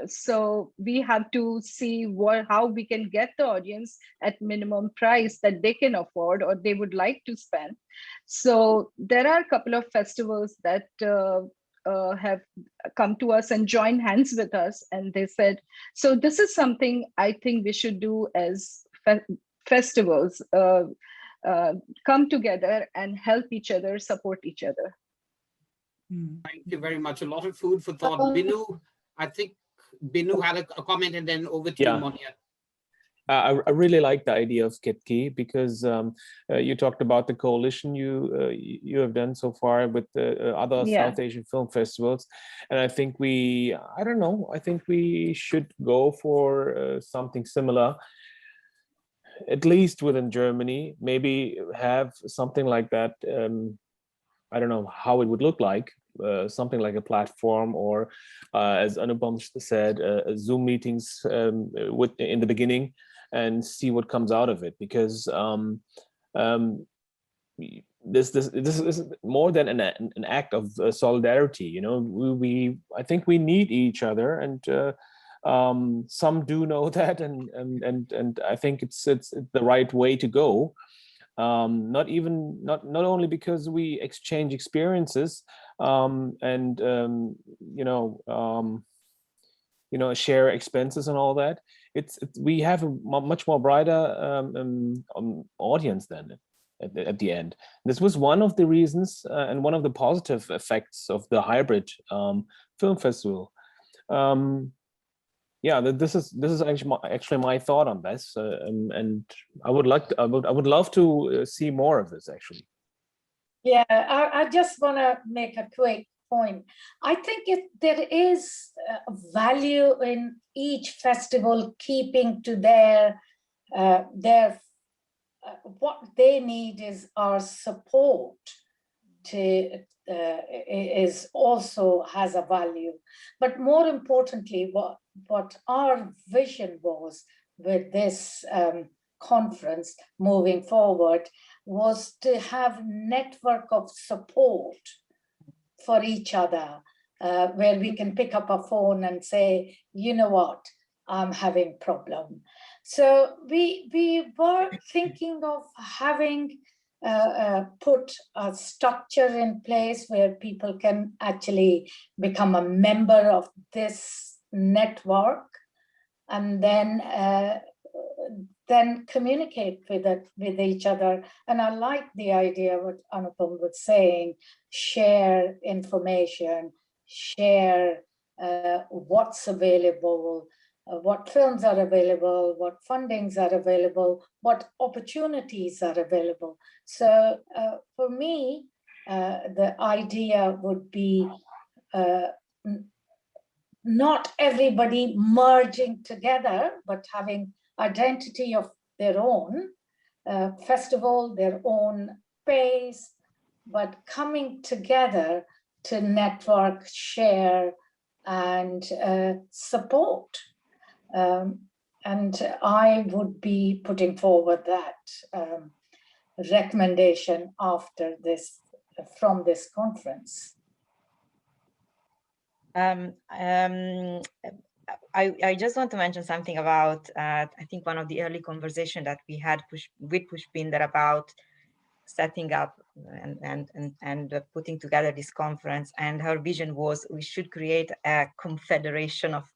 So we have to see how we can get the audience at minimum price that they can afford or they would like to spend. So there are a couple of festivals that have come to us and joined hands with us, and they said, so this is something I think we should do as festivals, come together and help each other, support each other. Thank you very much. A lot of food for thought. Binu, I think Binu had a comment, and then over to you, Monia. I really like the idea of Ketki, because you talked about the coalition you have done so far with the other South Asian film festivals, and I think I think we should go for something similar, at least within Germany. Maybe have something like that. I don't know how it would look like. Something like a platform, or as Anupam said, Zoom meetings in the beginning, and see what comes out of it, because this is more than an act of solidarity. You know, I think we need each other, and some do know that, and I think it's the right way to go. Not only because we exchange experiences and share expenses and all that. We have a much more brighter audience than at the end. This was one of the reasons and one of the positive effects of the hybrid film festival. Yeah, this is actually my thought on this, and I would love to see more of this, actually. Yeah, I just want to make a quick point. I think there is value in each festival keeping to their what they need is our support is also has a value. But more importantly, what our vision was with this conference moving forward was to have network of support for each other, where we can pick up a phone and say, you know what, I'm having problem. So we were thinking of having put a structure in place where people can actually become a member of this network, and then communicate with each other. And I like the idea what Anupam was saying: share information, share what's available, what films are available, what fundings are available, what opportunities are available. So for me, the idea would be not everybody merging together, but having identity of their own, festival, their own pace, but coming together to network, share, and support. And I would be putting forward that recommendation after this, from this conference. I just want to mention something about, I think one of the early conversations that we had with Pushpinder about setting up and putting together this conference, and her vision was we should create a confederation of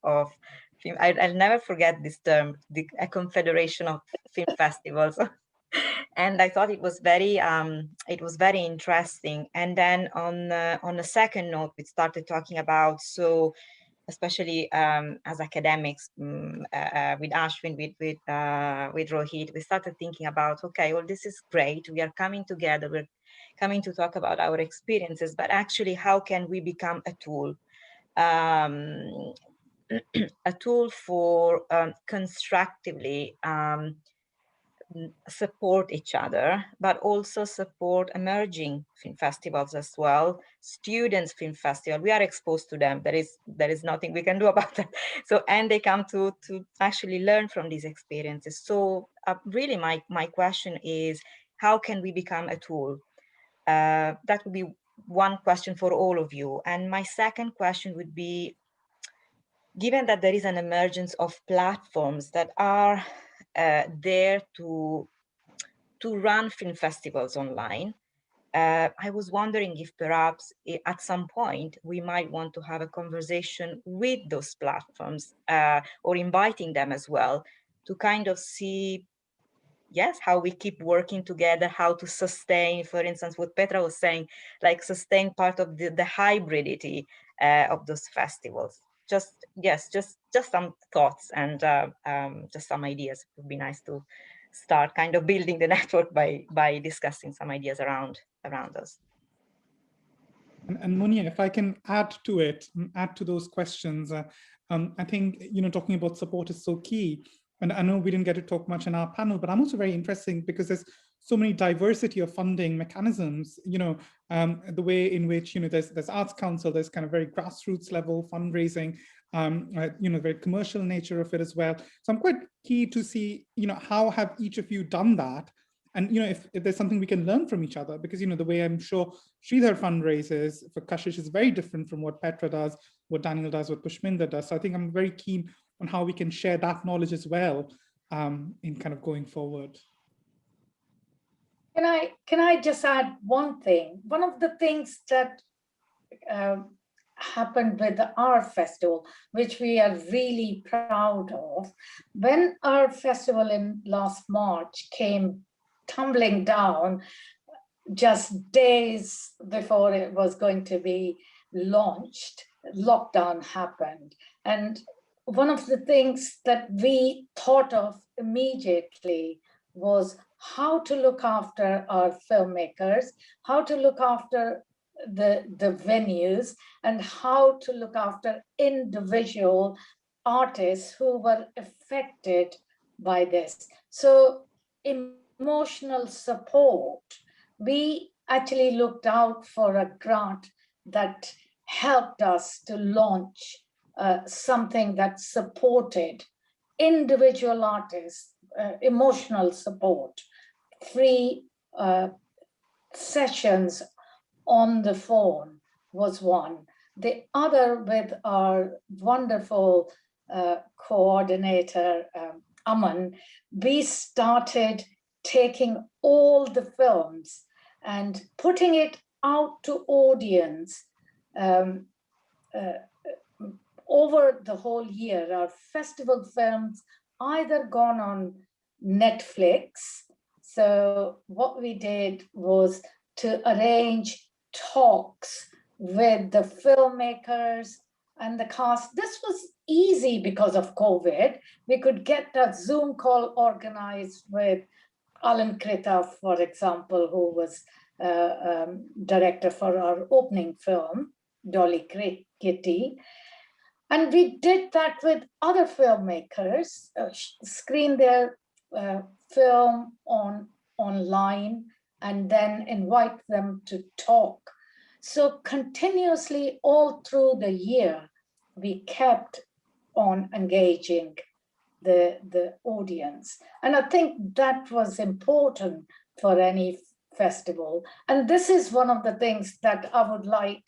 film. I'll never forget this term, a confederation of film festivals. And I thought it was very interesting. And then on a second note, we started talking about, so especially as academics, with Ashvin, with Rohit, we started thinking about, okay, well, this is great. We are coming together. We're coming to talk about our experiences, but actually, how can we become a tool? A tool for constructively support each other, but also support emerging film festivals as well. Students film festival, we are exposed to them. There is nothing we can do about that. So, and they come to actually learn from these experiences. So really my question is, how can we become a tool? That would be one question for all of you. And my second question would be, given that there is an emergence of platforms that are there to run film festivals online, I was wondering if perhaps at some point we might want to have a conversation with those platforms, or inviting them as well, to kind of see, yes, how we keep working together, how to sustain, for instance, what Petra was saying, like sustain part of the hybridity of those festivals. Just some thoughts and just some ideas. It would be nice to start kind of building the network by discussing some ideas around us. And Monia, if I can add to it, add to those questions, I think, talking about support is so key. And I know we didn't get to talk much in our panel, but I'm also very interested because there's so many diversity of funding mechanisms, the way in which, there's Arts Council, there's kind of very grassroots level fundraising, very commercial nature of it as well. So I'm quite keen to see, how have each of you done that? And, if there's something we can learn from each other, because, the way I'm sure Sridhar fundraises for Kashish is very different from what Petra does, what Daniel does, what Pushpinder does. So I think I'm very keen on how we can share that knowledge as well in kind of going forward. Can I just add one thing? One of the things that happened with our festival, which we are really proud of, when our festival in last March came tumbling down just days before it was going to be launched, lockdown happened. And one of the things that we thought of immediately was how to look after our filmmakers, how to look after the venues, and how to look after individual artists who were affected by this. So emotional support, we actually looked out for a grant that helped us to launch something that supported individual artists, emotional support, free sessions on the phone was one. The other, with our wonderful coordinator, Aman, we started taking all the films and putting it out to audience over the whole year. Our festival films either gone on Netflix. So what we did was to arrange talks with the filmmakers and the cast. This was easy because of COVID. We could get a Zoom call organized with Alan Krita, for example, who was director for our opening film, Dolly Kitty. And we did that with other filmmakers, screen their film online, and then invite them to talk. So continuously all through the year, we kept on engaging the audience. And I think that was important for any festival. And this is one of the things that I would like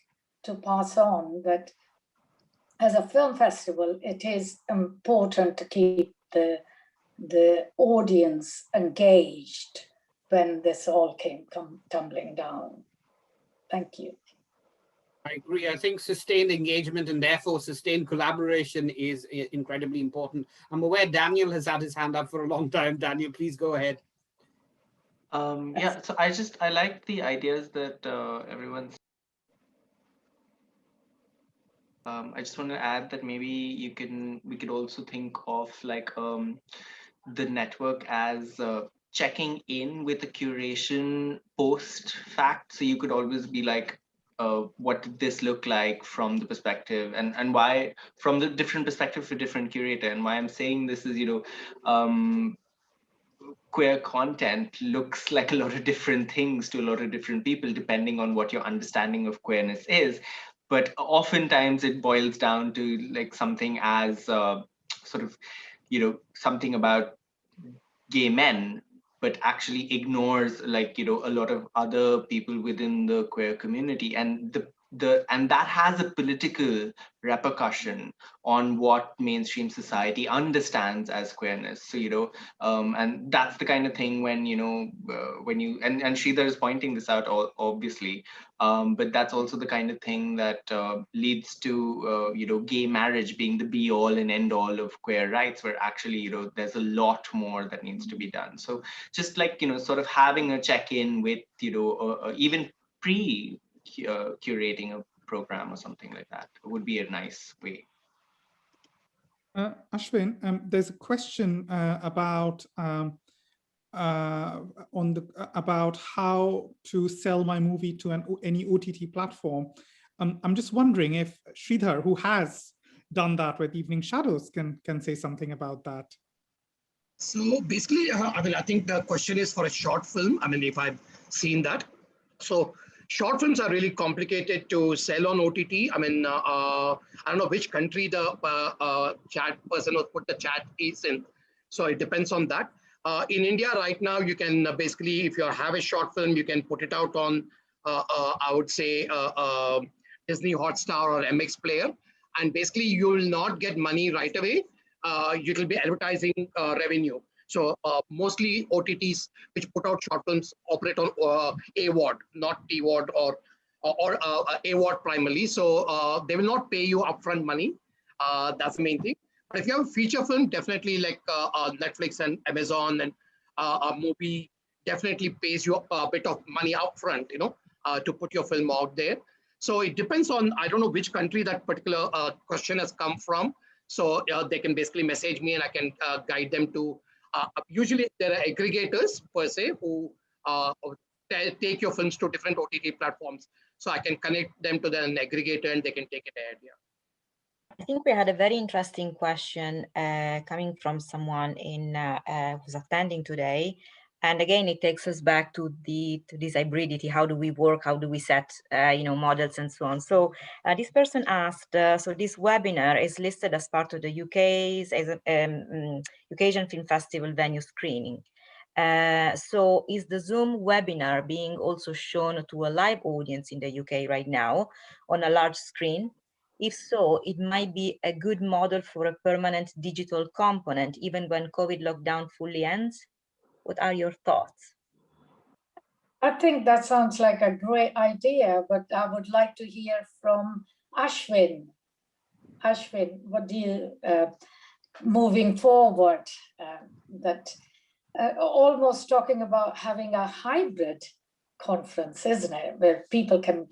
to pass on, that as a film festival, it is important to keep the audience engaged when this all came tumbling down. Thank you. I agree. I think sustained engagement and therefore sustained collaboration is incredibly important. I'm aware Daniel has had his hand up for a long time. Daniel, please go ahead. Yeah, so I like the ideas that everyone's. I just want to add that maybe we could also think of like the network as checking in with the curation post fact. So you could always be like, what did this look like from the perspective, and why, from the different perspective for different curator. And why I'm saying this is, queer content looks like a lot of different things to a lot of different people, depending on what your understanding of queerness is. But oftentimes it boils down to like something as sort of, something about gay men, but actually ignores like, a lot of other people within the queer community. And and that has a political repercussion on what mainstream society understands as queerness. So, and that's the kind of thing when, when you, and Sridhar is pointing this out obviously, but that's also the kind of thing that leads to, gay marriage being the be all and end all of queer rights, where actually, there's a lot more that needs to be done. So just like, sort of having a check-in with, even curating a program or something like that would be a nice way. Ashvin, there's a question about about how to sell my movie to any OTT platform. I'm just wondering if Sridhar, who has done that with Evening Shadows, can say something about that. So basically, I mean, I think the question is for a short film. I mean, if I've seen that. So short films are really complicated to sell on OTT. I mean, I don't know which country the chat person who put the chat is in. So it depends on that. In India right now, you can basically, if you have a short film, you can put it out on, I would say, Disney Hotstar or MX Player. And basically, you will not get money right away. You will be advertising revenue. So mostly OTTs which put out short films operate on AWOD, not TWOD or AWOD primarily. So they will not pay you upfront money. That's the main thing. But if you have a feature film, definitely like Netflix and Amazon and a movie definitely pays you a bit of money upfront, to put your film out there. So it depends on, I don't know which country that particular question has come from. So they can basically message me and I can guide them to, usually there are aggregators per se who take your films to different OTT platforms. So I can connect them to an aggregator and they can take it ahead. Yeah. I think we had a very interesting question coming from someone who's attending today. And again, it takes us back to this hybridity. How do we work? How do we set models and so on? So this person asked, so this webinar is listed as part of the UK's UK Asian Film Festival venue screening. So is the Zoom webinar being also shown to a live audience in the UK right now on a large screen? If so, it might be a good model for a permanent digital component, even when COVID lockdown fully ends. What are your thoughts? I think that sounds like a great idea, but I would like to hear from Ashvin. Ashvin, what do you, moving forward, almost talking about having a hybrid conference, isn't it? Where people can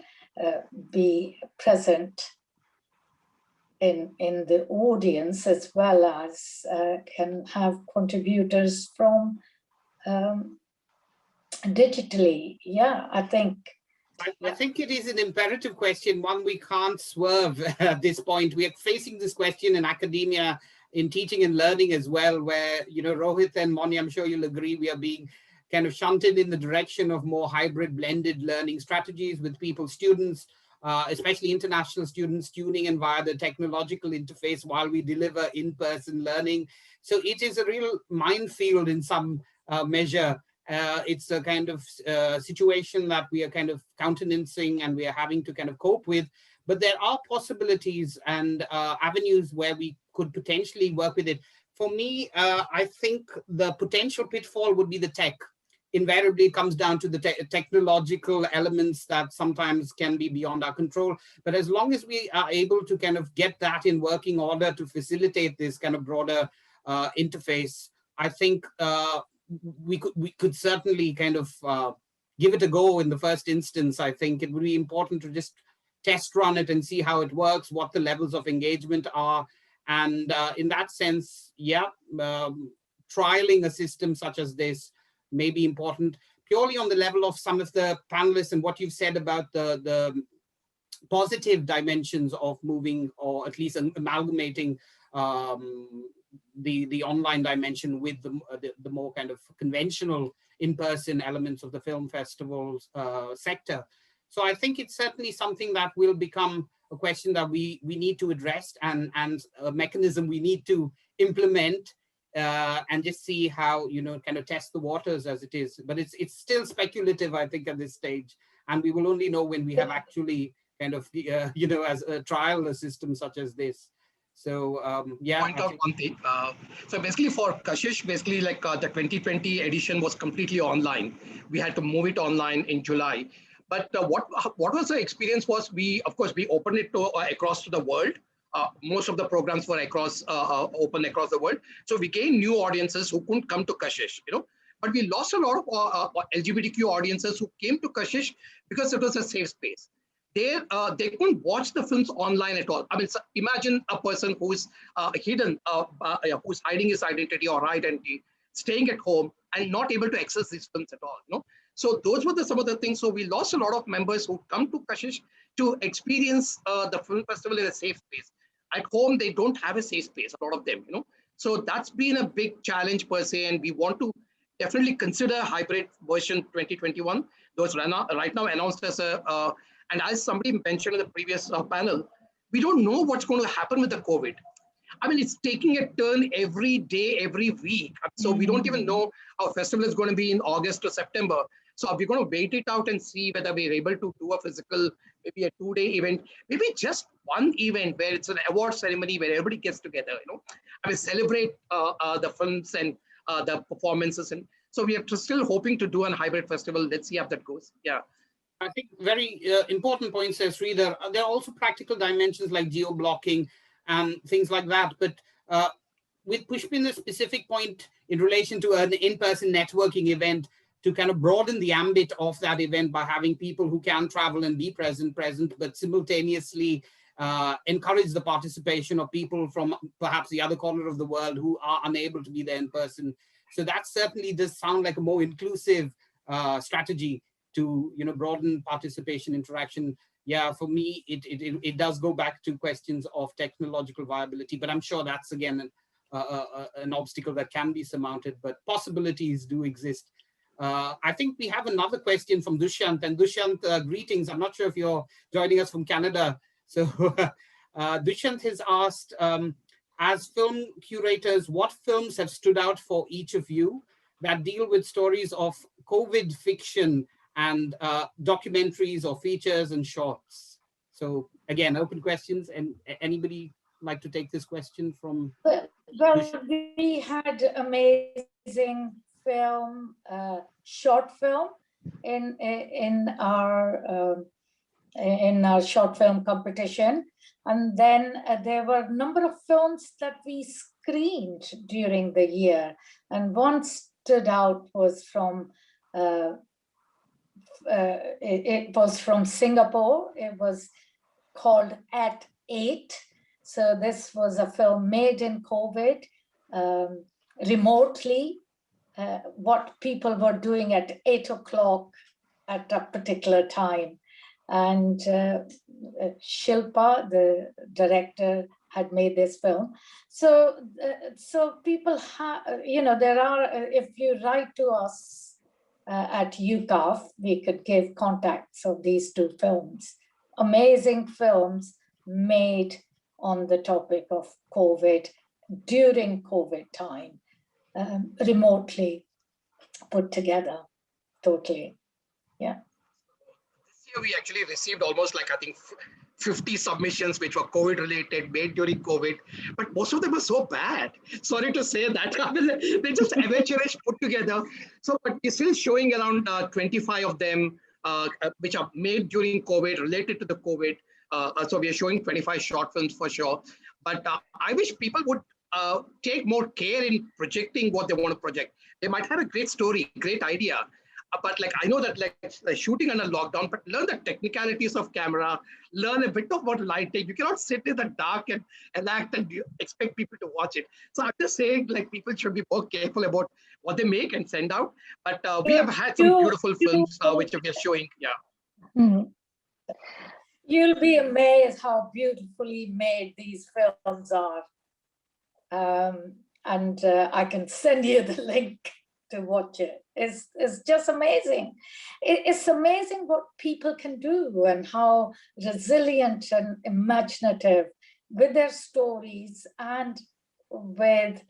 be present in the audience as well as can have contributors from digitally. Yeah, I think it is an imperative question, one we can't swerve at this point. We are facing this question in academia, in teaching and learning as well, where, Rohit and Moni, I'm sure you'll agree, we are being kind of shunted in the direction of more hybrid blended learning strategies with students, especially international students, tuning in via the technological interface while we deliver in-person learning. So it is a real minefield in some measure. It's a kind of situation that we are kind of countenancing and we are having to kind of cope with. But there are possibilities and avenues where we could potentially work with it. For me, I think the potential pitfall would be the tech. Invariably, it comes down to the technological elements that sometimes can be beyond our control. But as long as we are able to kind of get that in working order to facilitate this kind of broader interface, I think we could certainly kind of give it a go in the first instance. I think it would be important to just test run it and see how it works, what the levels of engagement are. And in that sense, trialing a system such as this may be important, purely on the level of some of the panelists and what you've said about the positive dimensions of moving, or at least amalgamating the online dimension with the more kind of conventional in-person elements of the film festivals sector. So I think it's certainly something that will become a question that we need to address and a mechanism we need to implement and just see how, kind of test the waters as it is. But it's still speculative, I think, at this stage. And we will only know when we have actually kind of, as a trial a system such as this. So Point out one thing. So basically for Kashish, basically like the 2020 edition was completely online. We had to move it online in July. But what was the experience was of course, we opened it to across to the world. Most of the programs were open across the world. So we gained new audiences who couldn't come to Kashish, But we lost a lot of LGBTQ audiences who came to Kashish because it was a safe space. They couldn't watch the films online at all. I mean, so imagine a person who's hidden, who's hiding his identity or identity, staying at home and not able to access these films at all. So those were some of the things. So we lost a lot of members who come to Kashish to experience the film festival in a safe space. At home, they don't have a safe space, a lot of them, So that's been a big challenge per se, and we want to definitely consider hybrid version 2021. Those right now announced as a, and as somebody mentioned in the previous panel, we don't know what's going to happen with the COVID. I mean, it's taking a turn every day, every week. So we don't even know how festival is going to be in August to September. So we're going to wait it out and see whether we're able to do a physical, maybe a 2-day event, maybe just one event where it's an award ceremony where everybody gets together, I mean, celebrate the films and the performances. And so we are still hoping to do a hybrid festival. Let's see how that goes. Yeah. I think very important points, says Sridhar. There are also practical dimensions like geo-blocking and things like that. But with Pushpin's specific point in relation to an in-person networking event, to kind of broaden the ambit of that event by having people who can travel and be present, but simultaneously encourage the participation of people from perhaps the other corner of the world who are unable to be there in person. So that certainly does sound like a more inclusive strategy to broaden participation, interaction. Yeah, for me, it does go back to questions of technological viability, but I'm sure that's again an obstacle that can be surmounted, but possibilities do exist. I think we have another question from Dushyant, and Dushyant, greetings. I'm not sure if you're joining us from Canada. So Dushyant has asked, as film curators, what films have stood out for each of you that deal with stories of COVID fiction and documentaries or features and shorts? So again, open questions, and anybody like to take this question from? Well, we had amazing film, short film in our short film competition, and then there were a number of films that we screened during the year, and one stood out was from it was from Singapore. It was called At 8. So this was a film made in COVID, remotely, what people were doing at 8 o'clock at a particular time. And Shilpa, the director, had made this film. So people have, there are, if you write to us at UCAF, we could give contacts of these two films. Amazing films made on the topic of COVID during COVID time, remotely put together, totally, yeah. This year we actually received almost like, I think, 50 submissions which were COVID related, made during COVID, but most of them were so bad. Sorry to say that. I mean, they just amateurish put together. So, but we're still showing around 25 of them which are made during COVID, related to the COVID. So we are showing 25 short films for sure. But I wish people would take more care in projecting what they want to project. They might have a great story, great idea. But like, I know that like shooting under lockdown, but learn the technicalities of camera, learn a bit about lighting. You cannot sit in the dark and act and expect people to watch it. So I'm just saying, like, people should be more careful about what they make and send out. But we have had some beautiful films which we are showing. Yeah. Mm-hmm. You'll be amazed how beautifully made these films are. And I can send you the link to watch it. It's just amazing. It's amazing what people can do and how resilient and imaginative with their stories and with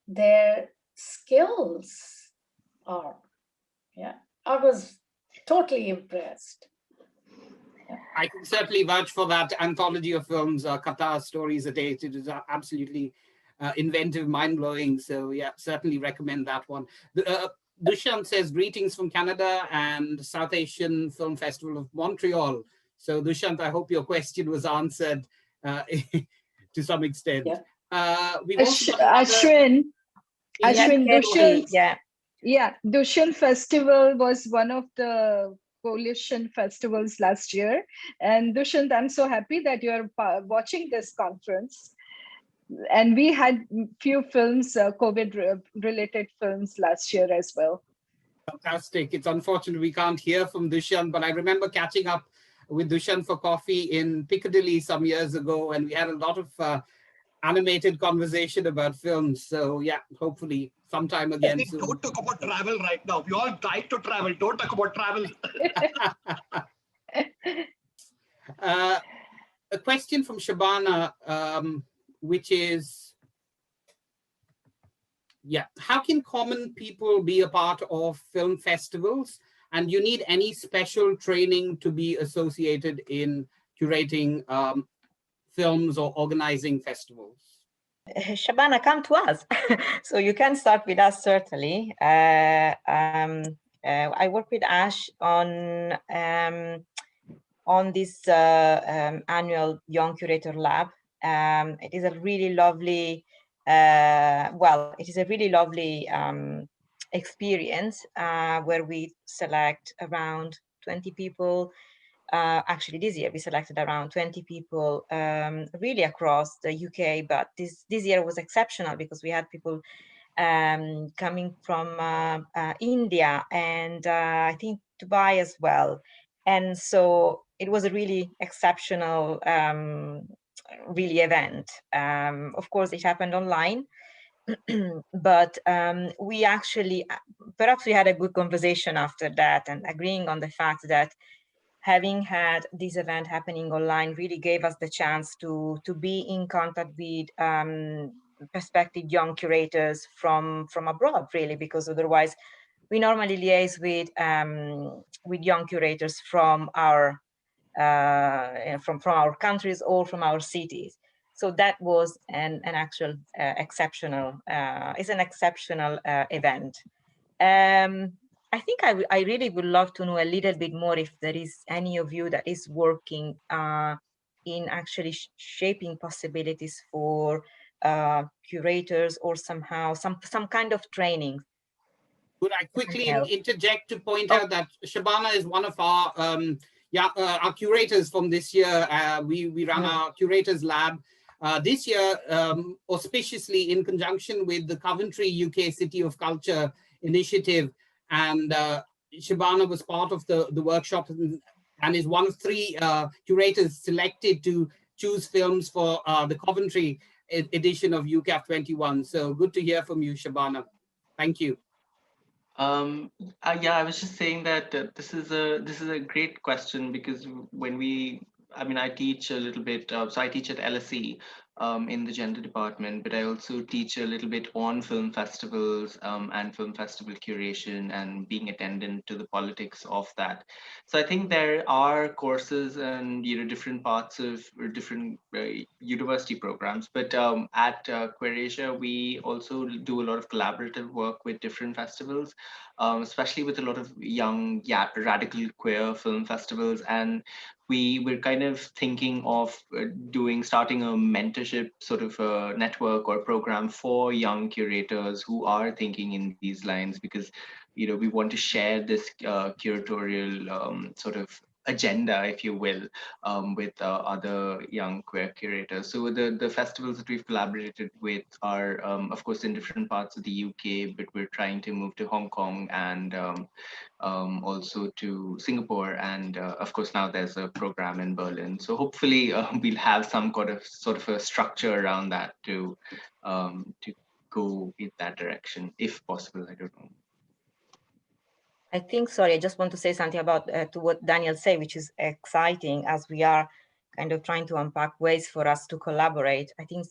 their skills are. Yeah, I was totally impressed. Yeah. I can certainly vouch for that anthology of films, Qatar Stories a Day. It is absolutely inventive, mind-blowing. So yeah, certainly recommend that one. Dushyant says, greetings from Canada and South Asian Film Festival of Montreal. So Dushyant, I hope your question was answered to some extent. Yeah. Ashvin, Dushyant Festival was one of the coalition festivals last year. And Dushyant, I'm so happy that you're watching this conference. And we had few films, COVID-related films last year as well. Fantastic. It's unfortunate we can't hear from Dushyant, but I remember catching up with Dushyant for coffee in Piccadilly some years ago, and we had a lot of animated conversation about films. So yeah, hopefully sometime again soon. Don't talk about travel right now. We all like to travel. Don't talk about travel. A question from Shabana, which is, yeah, how can common people be a part of film festivals? And you need any special training to be associated in curating films or organizing festivals? Shabana, come to us. So you can start with us, certainly. I work with Ash on this annual Young Curator Lab. It is a really lovely, it is a really lovely experience where we select around 20 people. Actually, this year we selected around 20 people, really across the UK. But this year was exceptional because we had people coming from India and I think Dubai as well. And so it was a really exceptional, really event. Of course, it happened online. But we actually, perhaps we had a good conversation after that and agreeing on the fact that having had this event happening online really gave us the chance to be in contact with prospective young curators from abroad, really, because otherwise we normally liaise with young curators from our countries or from our cities. So that was an actual exceptional, it's an exceptional event. I think I really would love to know a little bit more if there is any of you that is working in actually shaping possibilities for curators or somehow some kind of training. Could I quickly interject to point out that Shabana is one of our our curators from this year. We run our curators lab this year, auspiciously in conjunction with the Coventry UK City of Culture initiative. And Shabana was part of the workshop and is one of 3 curators selected to choose films for the Coventry edition of UCAF 21. So good to hear from you, Shabana. Thank you. Yeah, I was just saying that this is a great question because when I teach a little bit, so I teach at LSE in the gender department, but I also teach a little bit on film festivals and film festival curation and being attendant to the politics of that. So I think there are courses and different parts of different university programs, but at QueerAsia we also do a lot of collaborative work with different festivals, especially with a lot of young radical queer film festivals. And we were kind of thinking of starting a mentorship sort of a network or program for young curators who are thinking in these lines, because we want to share this curatorial sort of agenda, if you will, with other young queer curators. So the festivals that we've collaborated with are, of course, in different parts of the UK, but we're trying to move to Hong Kong and also to Singapore. And of course, now there's a program in Berlin. So hopefully we'll have some sort of a structure around that to go in that direction, if possible. I don't know. I think, sorry, I just want to say something about to what Daniel said, which is exciting as we are kind of trying to unpack ways for us to collaborate. I think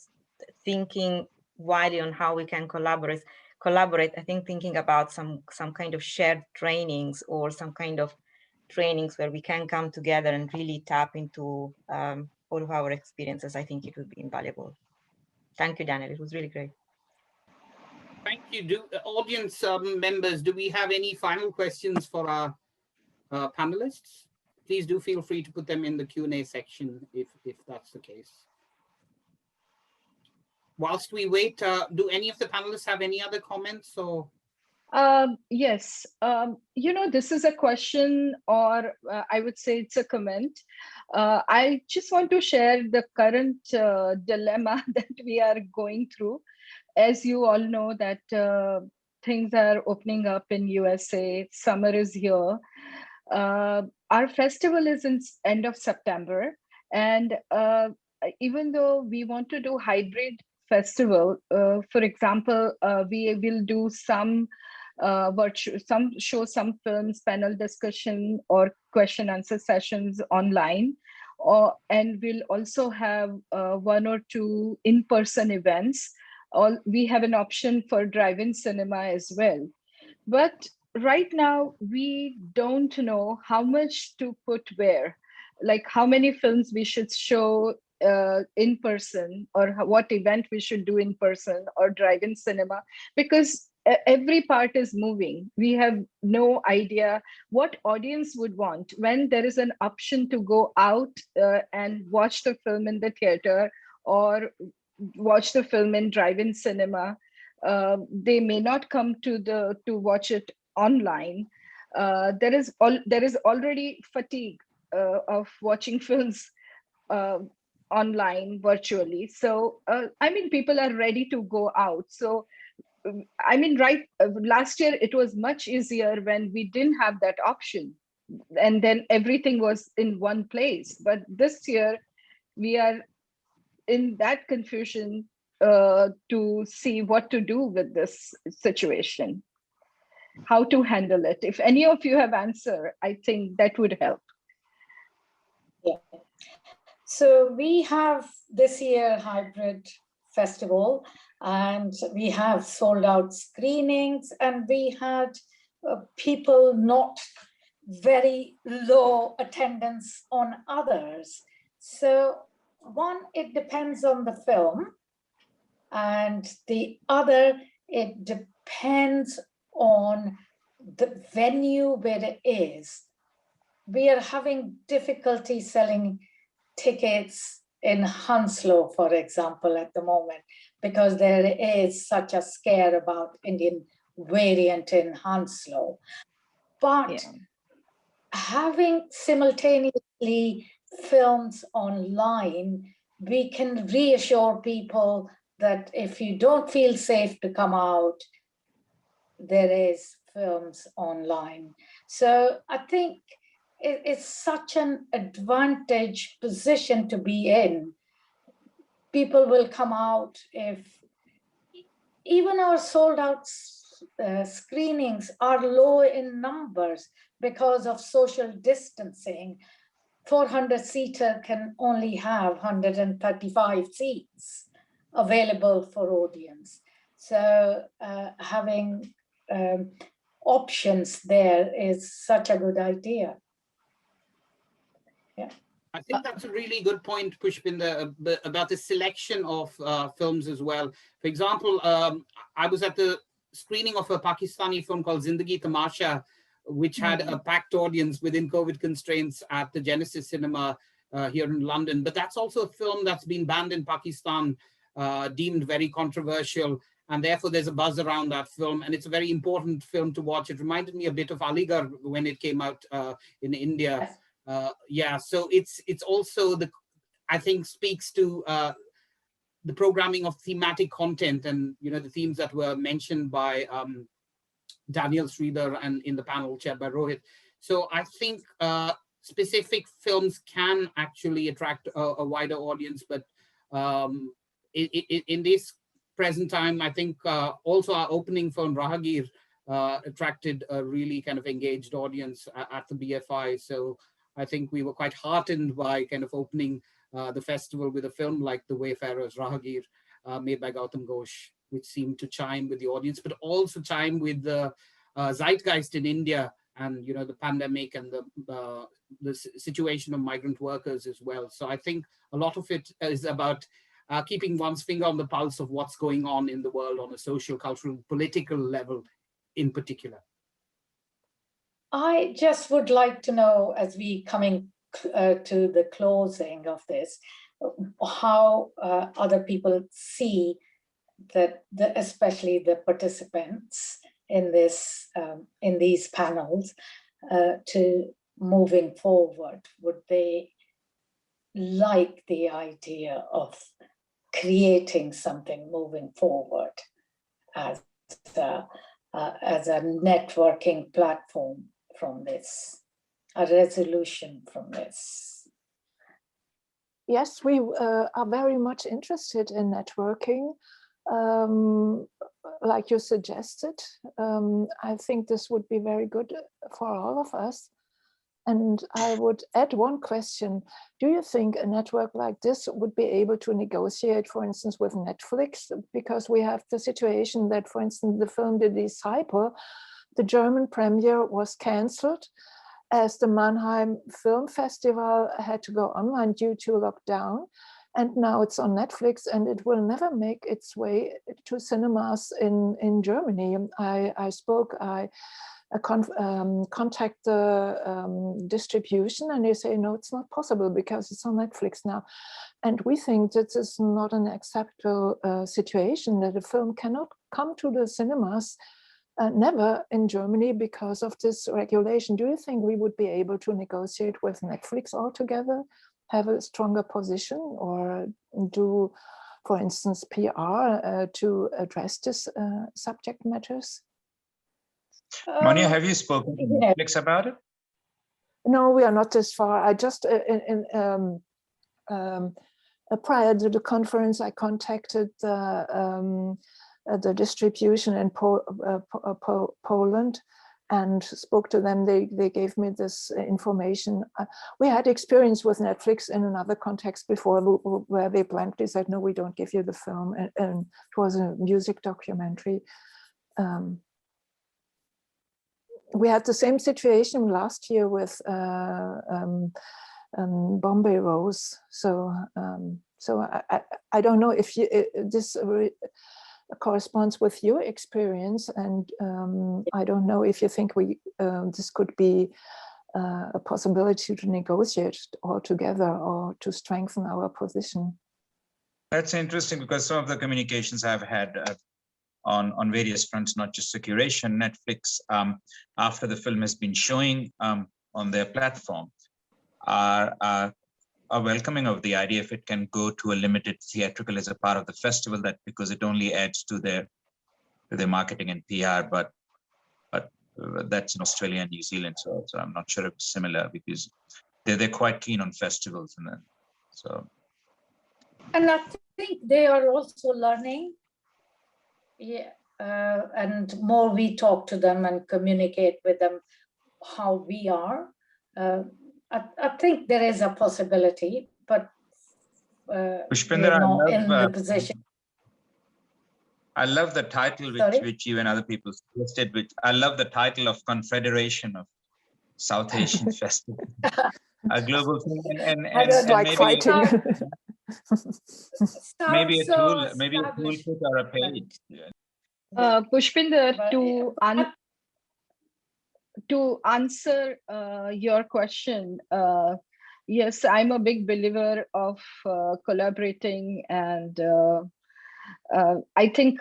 thinking widely on how we can collaborate, I think thinking about some kind of shared trainings or some kind of trainings where we can come together and really tap into all of our experiences, I think it would be invaluable. Thank you, Daniel. It was really great. Thank you. Audience members, do we have any final questions for our panelists? Please do feel free to put them in the Q&A section if that's the case. Whilst we wait, do any of the panelists have any other comments or? Yes, this is a question, or I would say it's a comment. I just want to share the current dilemma that we are going through. As you all know that things are opening up in USA, summer is here. Our festival is in end of September, and even though we want to do hybrid festival, for example, we will do some some films, panel discussion or question answer sessions online, and we'll also have 1 or 2 in-person events. We have an option for drive-in cinema as well. But right now, we don't know how much to put where, like how many films we should show in person, or what event we should do in person or drive-in cinema, because every part is moving. We have no idea what audience would want. When there is an option to go out and watch the film in the theater or watch the film in drive-in cinema, they may not come to watch it online. There is already fatigue of watching films online virtually. So I mean, people are ready to go out. So I mean, last year it was much easier when we didn't have that option, and then everything was in one place. But this year we are in that confusion to see what to do with this situation, how to handle it. If any of you have answer, I think that would help. Yeah. So we have this year hybrid festival, and we have sold out screenings, and we had people not very low attendance on others. So one, it depends on the film, and the other, it depends on the venue where it is. We are having difficulty selling tickets in Hounslow, for example, at the moment, because there is such a scare about Indian variant in Hounslow. But having simultaneously films online, we can reassure people that if you don't feel safe to come out, there is films online. So I think it's such an advantage position to be in. People will come out. If even our sold out screenings are low in numbers because of social distancing, 400-seater can only have 135 seats available for audience. So having options there is such a good idea. I think that's a really good point, Pushpinder, about the selection of films as well. For example, I was at the screening of a Pakistani film called Zindagi Tamasha, which had a packed audience within COVID constraints at the Genesis Cinema here in London. But that's also a film that's been banned in Pakistan, deemed very controversial. And therefore, there's a buzz around that film. And it's a very important film to watch. It reminded me a bit of Aligarh when it came out in India. Yes. So it's also, I think, speaks to the programming of thematic content and, the themes that were mentioned by Daniel Sridhar and in the panel chaired by Rohit. So I think specific films can actually attract a wider audience, but in this present time, I think also our opening film Rahagir attracted a really kind of engaged audience at the BFI. So I think we were quite heartened by kind of opening the festival with a film like The Wayfarers, Rahagir, made by Gautam Ghosh, which seemed to chime with the audience, but also chime with the zeitgeist in India and, the pandemic and the situation of migrant workers as well. So I think a lot of it is about keeping one's finger on the pulse of what's going on in the world on a social, cultural, political level in particular. I just would like to know, as we coming to the closing of this, how other people see that, especially the participants in this in these panels, to moving forward. Would they like the idea of creating something moving forward as a networking platform from this, a resolution from this? Yes, we are very much interested in networking, like you suggested. I think this would be very good for all of us. And I would add one question. Do you think a network like this would be able to negotiate, for instance, with Netflix? Because we have the situation that, for instance, the film The Disciple, the German premiere was cancelled as the Mannheim Film Festival had to go online due to lockdown. And now it's on Netflix and it will never make its way to cinemas in Germany. I contact the distribution and they say, no, it's not possible because it's on Netflix now. And we think that this is not an acceptable situation, that a film cannot come to the cinemas never in Germany because of this regulation. Do you think we would be able to negotiate with Netflix altogether, have a stronger position, or do, for instance, PR to address this subject matters? Monia, have you spoken to Netflix about it? No, we are not this far. I just, prior to the conference, I contacted the distribution in Poland and spoke to them. They gave me this information. We had experience with Netflix in another context before where they blankly said, no, we don't give you the film. And it was a music documentary. We had the same situation last year with Bombay Rose. So I don't know if this corresponds with your experience, and I don't know if you think this could be a possibility to negotiate all together or to strengthen our position. That's interesting because some of the communications I've had on various fronts, not just the curation, Netflix, after the film has been showing on their platform, are welcoming of the idea if it can go to a limited theatrical as a part of the festival, that because it only adds to their marketing and PR, but that's in Australia and New Zealand, so I'm not sure if it's similar because they're quite keen on festivals and then so. And I think they are also learning. Yeah, and more we talk to them and communicate with them how we are. I think there is a possibility, but Pushpinder, in the position. I love the title which you and other people suggested. Which I love the title of Confederation of South Asian Festivals, a global thing, and like maybe fighting. maybe a toolkit or a page. Pushpinder, to answer your question, yes, I'm a big believer of collaborating, and I think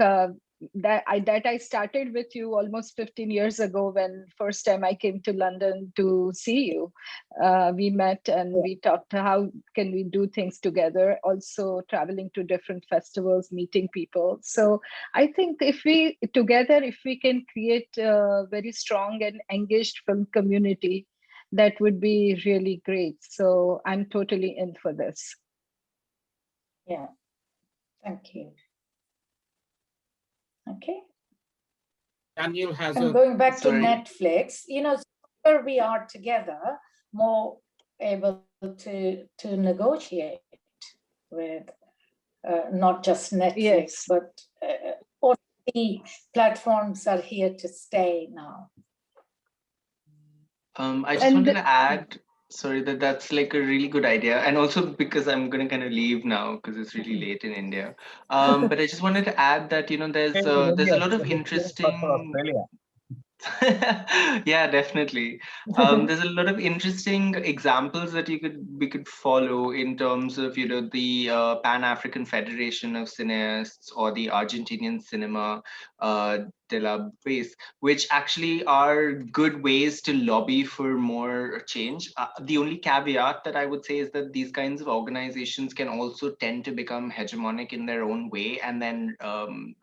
that I started with you almost 15 years ago when first time I came to London to see you. We met and we talked how can we do things together, also traveling to different festivals, meeting people. So I think if we can create a very strong and engaged film community, that would be really great. So I'm totally in for this. Yeah, thank you. Okay. Daniel has and going back to Netflix, where we are together, more able to negotiate with not just Netflix, but all the platforms are here to stay now. I just wanted to add, sorry, that's like a really good idea. And also because I'm going to kind of leave now because it's really late in India. But I just wanted to add that, there's a lot of interesting... Yeah, definitely. There's a lot of interesting examples that we could follow in terms of, the Pan-African Federation of Cineasts or the Argentinian Cinema ways, which actually are good ways to lobby for more change. The only caveat that I would say is that these kinds of organizations can also tend to become hegemonic in their own way, and then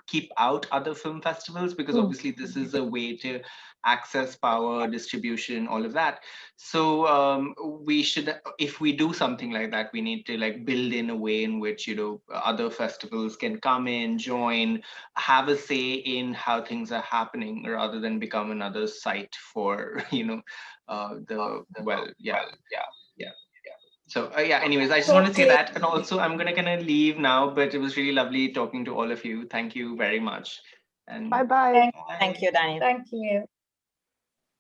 keep out other film festivals, because obviously this is a way to access power, distribution, all of that. So we should, if we do something like that, we need to like build in a way in which, you know, other festivals can come in, join, have a say in how things are happening, rather than become another site for, you know, So yeah, anyways, I just want to say that. And also I'm gonna kind of leave now, but it was really lovely talking to all of you. Thank you very much. And Bye-bye. Thank you, Daniel. Thank you.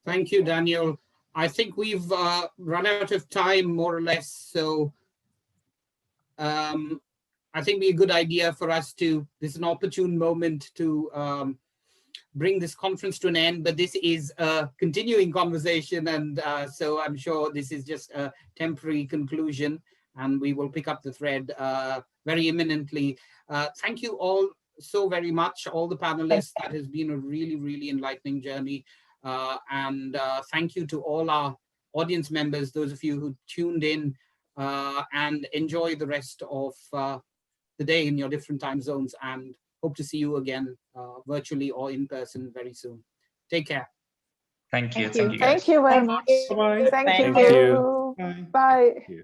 Thank you, Daniel. I think we've run out of time, more or less. So I think it'd be a good idea for us to, this is an opportune moment to bring this conference to an end, but this is a continuing conversation. And so I'm sure this is just a temporary conclusion, and we will pick up the thread very imminently. Thank you all so very much, all the panelists. That has been a really, really enlightening journey. And thank you to all our audience members, those of you who tuned in, and enjoy the rest of the day in your different time zones, and hope to see you again virtually or in person very soon. Take care. Thank you. Thank you very much. Bye-bye. Thank Thank you. you. Bye. Bye. Thank you.